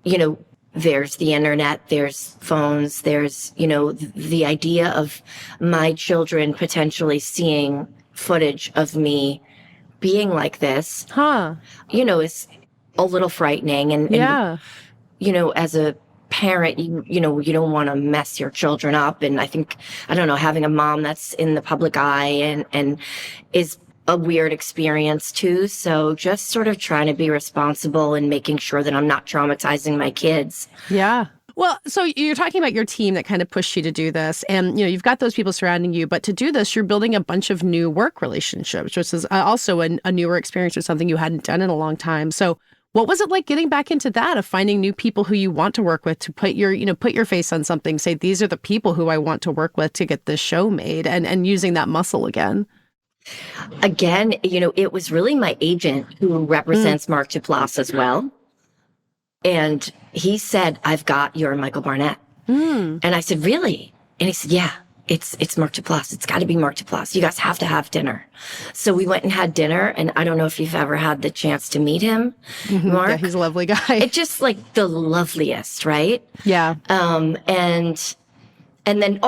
[SPEAKER 3] You know, there's the internet, there's phones, there's, the idea of my children potentially seeing footage of me being like this, is a little frightening. And as a parent, you don't want to mess your children up. And I think, having a mom that's in the public eye and is a weird experience too. So just sort of trying to be responsible and making sure that I'm not traumatizing my kids.
[SPEAKER 1] Yeah. Well, so you're talking about your team that kind of pushed you to do this, and you've got those people surrounding you. But to do this, you're building a bunch of new work relationships, which is also a newer experience or something you hadn't done in a long time. So what was it like getting back into that, of finding new people who you want to work with, to put your face on something, say, these are the people who I want to work with to get this show made, and using that muscle again?
[SPEAKER 3] Again, it was really my agent who represents Mark Duplass as well. And he said, I've got your Michael Barnett. And I said, really? And he said, yeah, it's Mark Duplass. It's got to be Mark Duplass. You guys have to have dinner. So we went and had dinner. And I don't know if you've ever had the chance to meet him, Mark.
[SPEAKER 1] Yeah, he's a lovely guy.
[SPEAKER 3] It's just like the loveliest, right?
[SPEAKER 1] Yeah.
[SPEAKER 3] And then,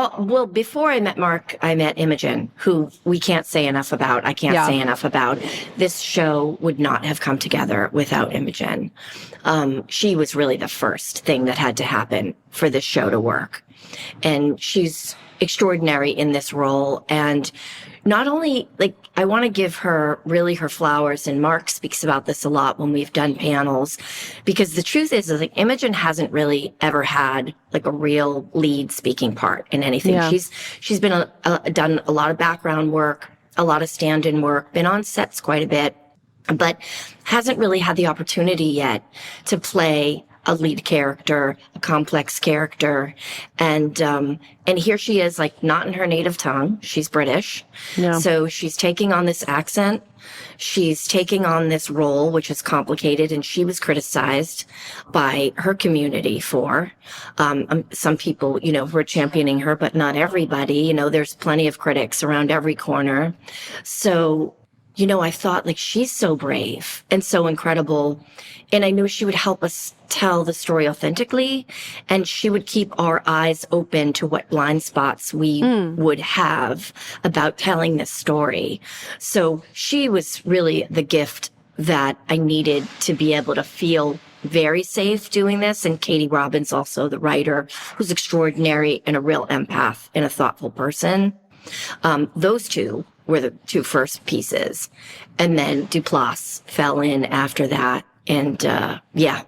[SPEAKER 3] before I met Mark, I met Imogen, who we can't say enough about. I can't say enough about. This show would not have come together without Imogen. She was really the first thing that had to happen for this show to work. And she's extraordinary in this role. And not only, I want to give her really her flowers, and Mark speaks about this a lot when we've done panels, because the truth is Imogen hasn't really ever had a real lead speaking part in anything.
[SPEAKER 1] Yeah.
[SPEAKER 3] She's been done a lot of background work, a lot of stand-in work, been on sets quite a bit, but hasn't really had the opportunity yet to play a lead character, a complex character. And here she is, not in her native tongue. She's British. Yeah. So she's taking on this accent. She's taking on this role, which is complicated, and she was criticized by her community for. Some people, were championing her, but not everybody. There's plenty of critics around every corner. So, I thought, she's so brave and so incredible. And I knew she would help us tell the story authentically, and she would keep our eyes open to what blind spots we would have about telling this story. So she was really the gift that I needed to be able to feel very safe doing this. And Katey Robbins, also the writer, who's extraordinary and a real empath and a thoughtful person. Those two were the 2 first pieces. And then Duplass fell in after that. And yeah.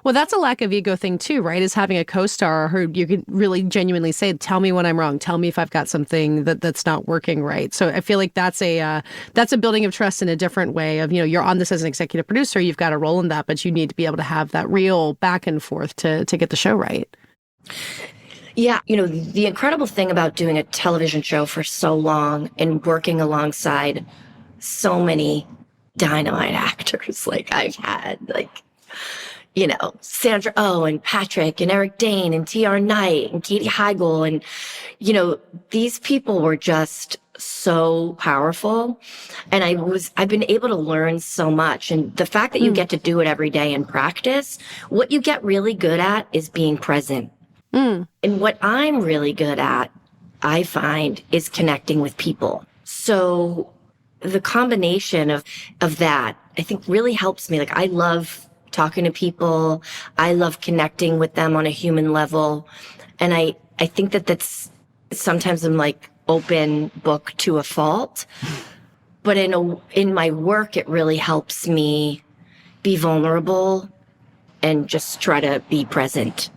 [SPEAKER 3] Well, that's a lack of ego thing too, right? Is having a co-star who you can really genuinely say, tell me when I'm wrong. Tell me if I've got something that's not working right. So I feel like that's a building of trust in a different way of, you're on this as an executive producer. You've got a role in that, but you need to be able to have that real back and forth to get the show right. Yeah. The incredible thing about doing a television show for so long and working alongside so many dynamite actors I've had, Sandra Oh and Patrick and Eric Dane and T.R. Knight and Katie Heigl. And, these people were just so powerful. And I've been able to learn so much. And the fact that you get to do it every day in practice, what you get really good at is being present. And what I'm really good at, I find, is connecting with people. So the combination of that, I think, really helps me. I love talking to people. I love connecting with them on a human level. And I think that's sometimes I'm open book to a fault. But in my work, it really helps me be vulnerable and just try to be present.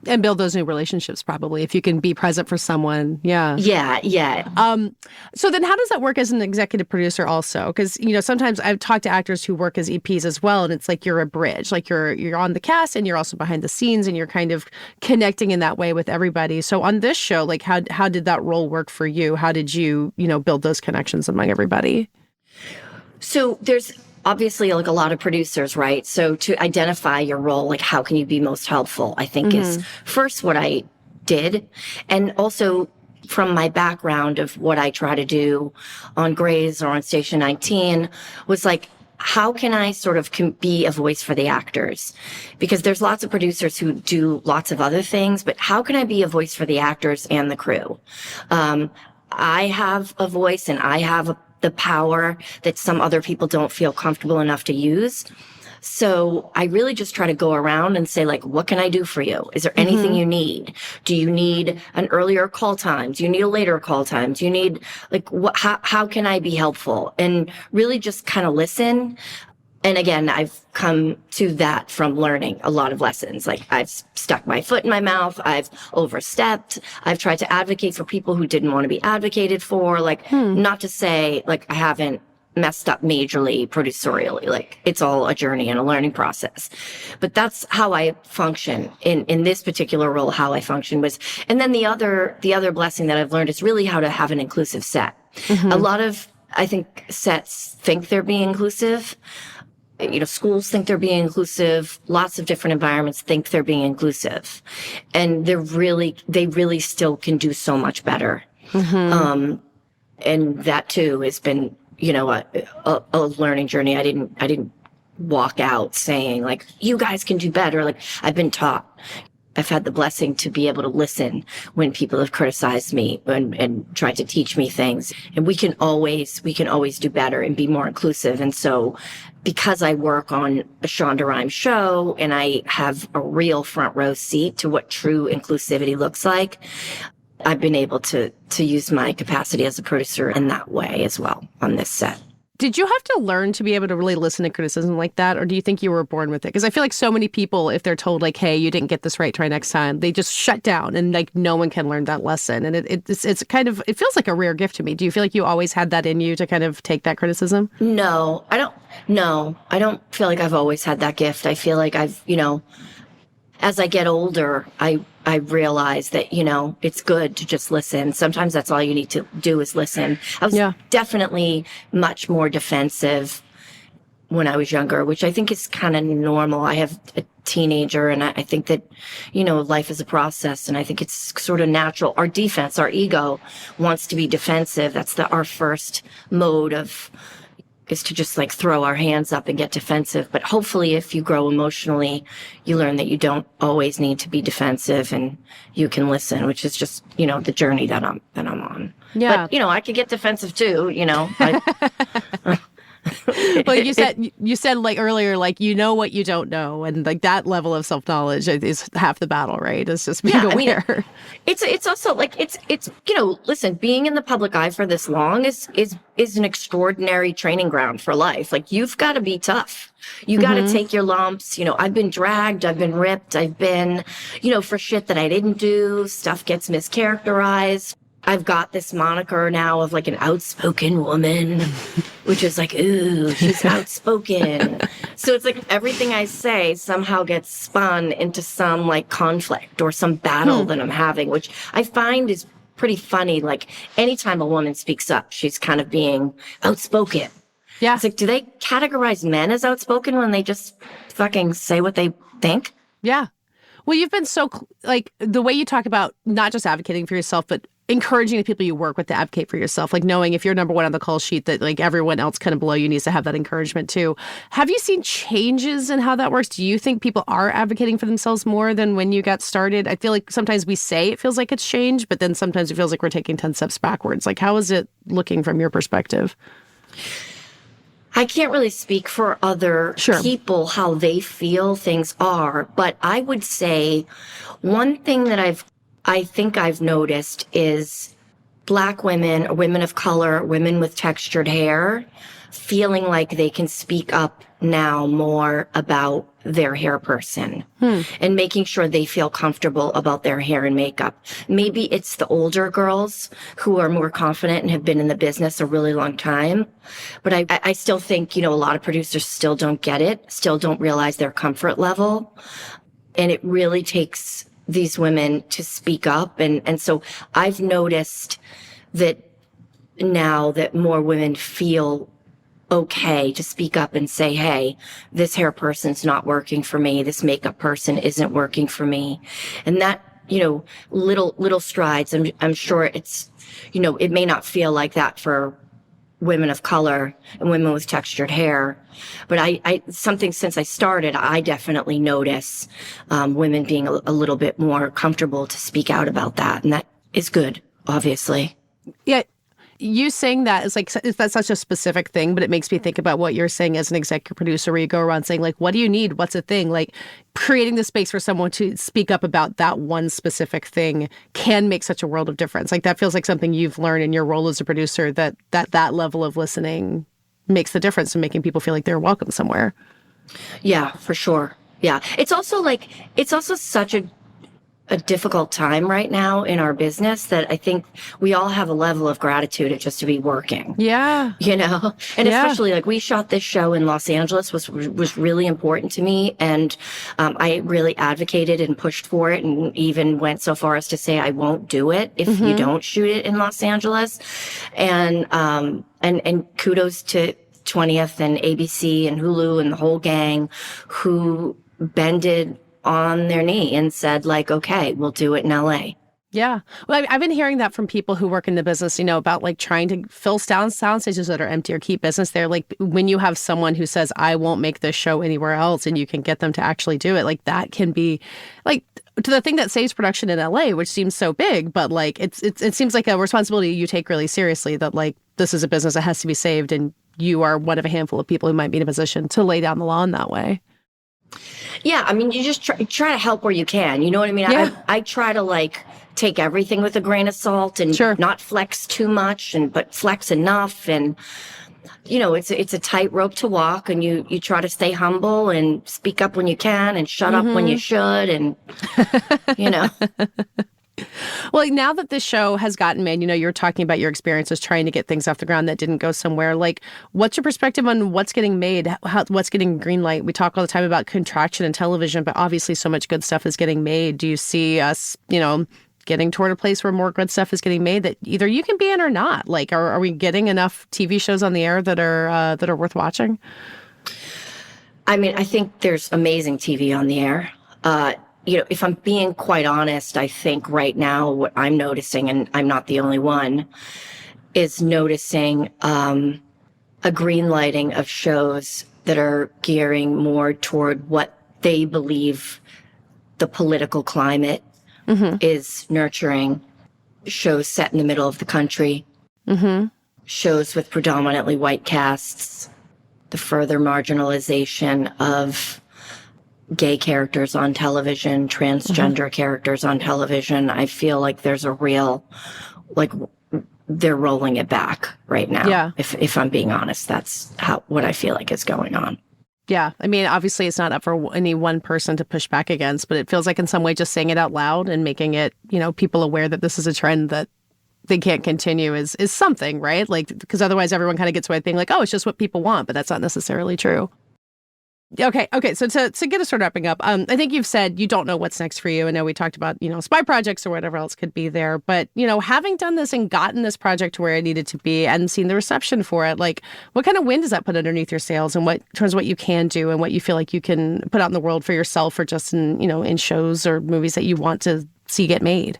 [SPEAKER 1] And build those new relationships, probably, if you can be present for someone. Yeah.
[SPEAKER 3] Yeah.
[SPEAKER 1] So then how does that work as an executive producer also? Because, sometimes I've talked to actors who work as EPs as well, and it's you're a bridge. You're on the cast and you're also behind the scenes, and you're kind of connecting in that way with everybody. So on this show, how did that role work for you? How did you, build those connections among everybody?
[SPEAKER 3] So there's obviously like a lot of producers, right? So to identify your role, like how can you be most helpful, I think is first what I did. And also from my background of what I try to do on Grey's or on Station 19 was like, how can I sort of be a voice for the actors? Because there's lots of producers who do lots of other things, but how can I be a voice for the actors and the crew? I have a voice and I have the power that some other people don't feel comfortable enough to use. So I really just try to go around and say, like, what can I do for you? Is there anything you need? Do you need an earlier call time? Do you need a later call time? Do you need, like, how can I be helpful? And really just kind of listen. And again, I've come to that from learning a lot of lessons. Like I've stuck my foot in my mouth. I've overstepped. I've tried to advocate for people who didn't want to be advocated for. Like, not to say like I haven't messed up majorly producerially. Like it's all a journey and a learning process. But that's how I function in this particular role, how I function was, and then the other blessing that I've learned is really how to have an inclusive set. A lot of, I think, sets think they're being inclusive. You know, schools think they're being inclusive. Lots of different environments think they're being inclusive. And they really still can do so much better. And that too has been, you know, a learning journey. I didn't walk out saying like, you guys can do better. Like I've been taught. I've had the blessing to be able to listen when people have criticized me and tried to teach me things. And we can always do better and be more inclusive. And so because I work on a Shonda Rhimes show and I have a real front row seat to what true inclusivity looks like, I've been able to use my capacity as a producer in that way as well on this set.
[SPEAKER 1] Did you have to learn to be able to really listen to criticism like that? Or do you think you were born with it? Because I feel like so many people, if they're told like, hey, you didn't get this right, try next time, they just shut down and like no one can learn that lesson. And it's kind of, it feels like a rare gift to me. Do you feel like you always had that in you to kind of take that criticism?
[SPEAKER 3] No, I don't feel like I've always had that gift. I feel like I've, you know, as I get older, I realize that, you know, it's good to just listen. Sometimes that's all you need to do is listen. I was definitely much more defensive when I was younger, which I think is kind of normal. I have a teenager and I think that, you know, life is a process and I think it's sort of natural. Our defense, our ego wants to be defensive. That's our first mode is to just like throw our hands up and get defensive. But hopefully if you grow emotionally, you learn that you don't always need to be defensive and you can listen, which is just, you know, the journey that I'm on. Yeah. But, you know, I could get defensive too, you know.
[SPEAKER 1] Well, you said like earlier, like, you know what you don't know. And like that level of self-knowledge is half the battle, right? It's just being aware. I mean,
[SPEAKER 3] it's also like, it's, you know, listen, being in the public eye for this long is an extraordinary training ground for life. Like you've got to be tough. You got to take your lumps. You know, I've been dragged, I've been ripped, I've been, you know, for shit that I didn't do, stuff gets mischaracterized. I've got this moniker now of like an outspoken woman, which is like, ooh, she's outspoken. So it's like everything I say somehow gets spun into some like conflict or some battle that I'm having, which I find is pretty funny. Like anytime a woman speaks up, she's kind of being outspoken. Yeah. It's like, do they categorize men as outspoken when they just fucking say what they think?
[SPEAKER 1] Yeah. Well, you've been so, like, the way you talk about not just advocating for yourself, but encouraging the people you work with to advocate for yourself, like knowing if you're number one on the call sheet, that like everyone else kind of below you needs to have that encouragement too. Have you seen changes in how that works? Do you think people are advocating for themselves more than when you got started? I feel like sometimes we say it feels like it's changed, but then sometimes it feels like we're taking 10 steps backwards. Like, how is it looking from your perspective?
[SPEAKER 3] I can't really speak for other people, how they feel things are, but I would say one thing that I think I've noticed is Black women, or women of color, women with textured hair, feeling like they can speak up now more about their hair person and making sure they feel comfortable about their hair and makeup. Maybe it's the older girls who are more confident and have been in the business a really long time. But I still think, you know, a lot of producers still don't get it, still don't realize their comfort level. And it really takes these women to speak up. And so I've noticed that now that more women feel okay to speak up and say, hey, this hair person's not working for me. This makeup person isn't working for me. And that, little strides, I'm sure it's, it may not feel like that for women of color and women with textured hair. But I something since I started, I definitely notice women being a little bit more comfortable to speak out about that. And that is good, obviously.
[SPEAKER 1] Yeah. You saying that is like, that's such a specific thing, but it makes me think about what you're saying as an executive producer, where you go around saying, like, what do you need? What's a thing? Like, creating the space for someone to speak up about that one specific thing can make such a world of difference. Like, that feels like something you've learned in your role as a producer, that level of listening makes the difference in making people feel like they're welcome somewhere.
[SPEAKER 3] Yeah, for sure. Yeah. It's also such a difficult time right now in our business that I think we all have a level of gratitude just to be working.
[SPEAKER 1] Yeah.
[SPEAKER 3] And especially like we shot this show in Los Angeles was really important to me. And I really advocated and pushed for it, and even went so far as to say I won't do it if you don't shoot it in Los Angeles. And kudos to 20th and ABC and Hulu and the whole gang who bended on their knee and said, like, okay, we'll do it in LA.
[SPEAKER 1] Yeah. Well, I've been hearing that from people who work in the business, about like trying to fill sound stages that are empty or keep business there. Like, when you have someone who says, I won't make this show anywhere else, and you can get them to actually do it, like, that can be like to the thing that saves production in LA, which seems so big, but like it seems like a responsibility you take really seriously, that like this is a business that has to be saved, and you are one of a handful of people who might be in a position to lay down the law in that way.
[SPEAKER 3] Yeah, I mean, you just try to help where you can. You know what I mean?
[SPEAKER 1] Yeah.
[SPEAKER 3] I try to like take everything with a grain of salt and not flex too much, but flex enough. And it's a tightrope to walk, and you try to stay humble and speak up when you can and shut up when you should, and
[SPEAKER 1] Well, now that this show has gotten made, you're talking about your experiences trying to get things off the ground that didn't go somewhere. Like, what's your perspective on what's getting made, what's getting green light? We talk all the time about contraction in television, but obviously so much good stuff is getting made. Do you see us, getting toward a place where more good stuff is getting made that either you can be in or not? Like, are we getting enough TV shows on the air that are worth watching?
[SPEAKER 3] I mean, I think there's amazing TV on the air. If I'm being quite honest, I think right now what I'm noticing, and I'm not the only one, is noticing a green lighting of shows that are gearing more toward what they believe the political climate is nurturing. Shows set in the middle of the country, shows with predominantly white casts, the further marginalization of gay characters on television, transgender characters on television. I feel like there's a real, like, they're rolling it back right now.
[SPEAKER 1] Yeah.
[SPEAKER 3] If I'm being honest, that's what I feel like is going on.
[SPEAKER 1] Yeah. I mean, obviously it's not up for any one person to push back against, but it feels like in some way just saying it out loud and making it, people aware that this is a trend that they can't continue is something, right? Like, because otherwise everyone kind of gets away thinking like, oh, it's just what people want, but that's not necessarily true. Okay. So to get us sort of wrapping up, I think you've said you don't know what's next for you. I know we talked about, spy projects or whatever else could be there. But, having done this and gotten this project to where it needed to be and seen the reception for it, like, what kind of wind does that put underneath your sails, and what turns what you can do and what you feel like you can put out in the world for yourself or just in, in shows or movies that you want to see get made?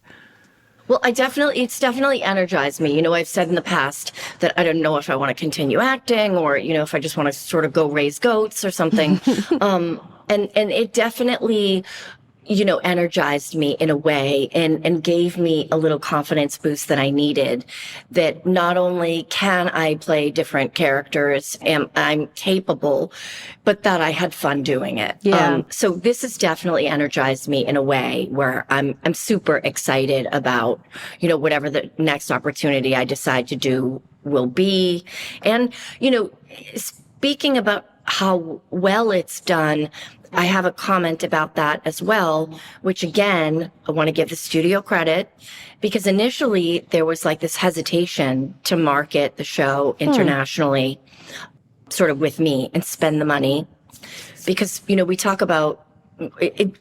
[SPEAKER 3] Well, it's definitely energized me. I've said in the past that I don't know if I want to continue acting or, if I just want to sort of go raise goats or something. And it definitely, energized me in a way and gave me a little confidence boost that I needed, that not only can I play different characters and I'm capable, but that I had fun doing it.
[SPEAKER 1] Yeah.
[SPEAKER 3] So this has definitely energized me in a way where I'm super excited about, whatever the next opportunity I decide to do will be. And, speaking about how well it's done, I have a comment about that as well, which again, I want to give the studio credit, because initially there was like this hesitation to market the show internationally, sort of with me, and spend the money. Because, we talk about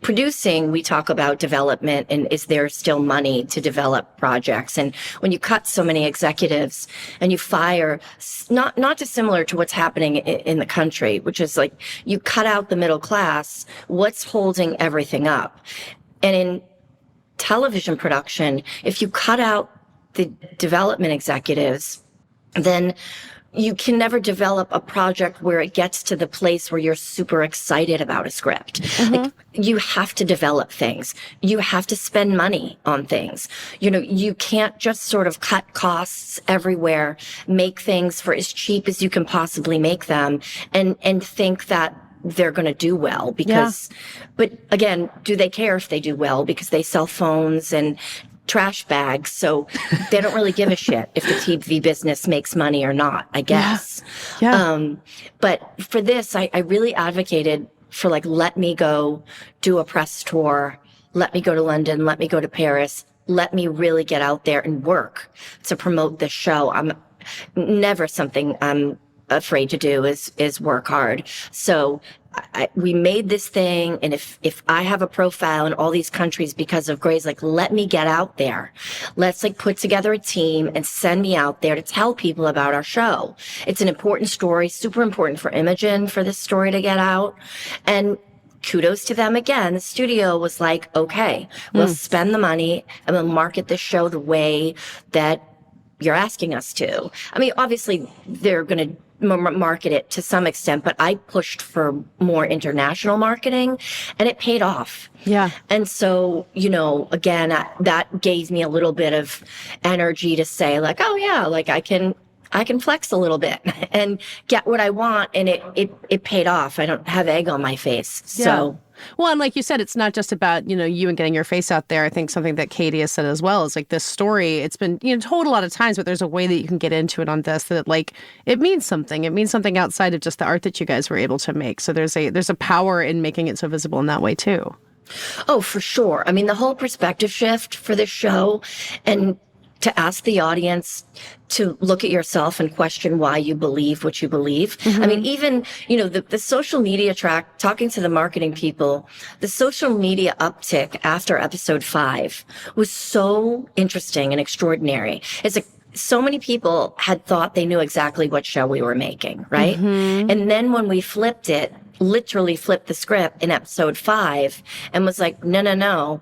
[SPEAKER 3] producing, we talk about development and is there still money to develop projects? And when you cut so many executives and you fire, not dissimilar to what's happening in the country, which is like you cut out the middle class, what's holding everything up? And in television production, if you cut out the development executives, then you can never develop a project where it gets to the place where you're super excited about a script. Like, you have to develop things. You have to spend money on things. You know, you can't just sort of cut costs everywhere, make things for as cheap as you can possibly make them, and think that they're going to do well because, but again, do they care if they do well? Because they sell phones and trash bags, so they don't really give a shit if the TV business makes money or not, I guess. But for this, I really advocated for like, let me go do a press tour, let me go to London, let me go to Paris, let me really get out there and work to promote this show. I'm never something I'm afraid to do is work hard. So we made this thing, and if I have a profile in all these countries because of Grey's, like, let me get out there. Let's like put together a team and send me out there to tell people about our show. It's an important story, super important for Imogen for this story to get out. And kudos to them again. The studio was like, okay, we'll spend the money and we'll market this show the way that you're asking us to. I mean, obviously they're going to market it to some extent, but I pushed for more international marketing and it paid off.
[SPEAKER 1] Yeah.
[SPEAKER 3] And so, you know, again, that gave me a little bit of energy to say like, oh yeah, like I can flex a little bit and get what I want. And it paid off. I don't have egg on my face. So.
[SPEAKER 1] Well, and like you said, it's not just about, you know, you and getting your face out there. I think something that Katey has said as well is like this story, it's been, you know, told a lot of times, but there's a way that you can get into it on this that like it means something. It means something outside of just the art that you guys were able to make. So there's a power in making it so visible in that way too.
[SPEAKER 3] Oh, for sure. I mean, the whole perspective shift for this show and to ask the audience to look at yourself and question why you believe what you believe. I mean, even, you know, the social media track, talking to the marketing people, the social media uptick after episode 5 was so interesting and extraordinary. It's like so many people had thought they knew exactly what show we were making, right? And then when we flipped it, literally flipped the script in episode 5 and was like, no.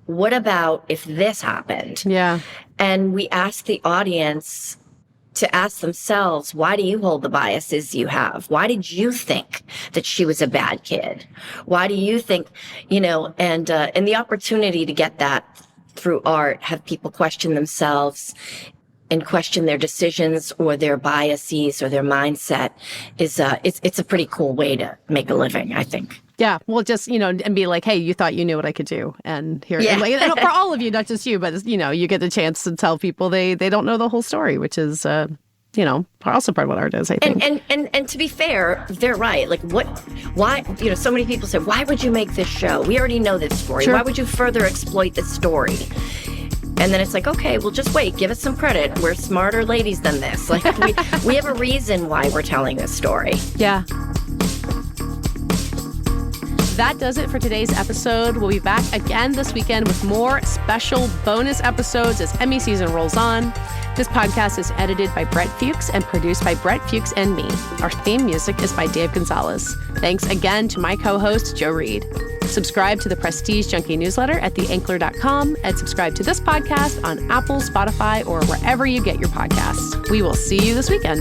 [SPEAKER 3] What about if this happened?
[SPEAKER 1] Yeah.
[SPEAKER 3] And we asked the audience to ask themselves, why do you hold the biases you have? Why did you think that she was a bad kid? Why do you think, you know, and the opportunity to get that through art, have people question themselves and question their decisions or their biases or their mindset is, it's a pretty cool way to make a living, I think.
[SPEAKER 1] Yeah, well, just, you know, and be like, hey, you thought you knew what I could do. And here, and like, and for all of you, not just you, but, you know, you get the chance to tell people they don't know the whole story, which is, you know, also part of what art is, I think.
[SPEAKER 3] And to be fair, they're right. Like, why, you know, so many people say, why would you make this show? We already know this story. Sure. Why would you further exploit this story? And then it's like, okay, well, just wait, give us some credit. We're smarter ladies than this. Like, we have a reason why we're telling this story.
[SPEAKER 1] Yeah. That does it for today's episode. We'll be back again this weekend with more special bonus episodes as Emmy season rolls on. This podcast is edited by Brett Fuchs and produced by Brett Fuchs and me. Our theme music is by Dave Gonzalez. Thanks again to my co-host, Joe Reid. Subscribe to the Prestige Junkie newsletter at theankler.com and subscribe to this podcast on Apple, Spotify, or wherever you get your podcasts. We will see you this weekend.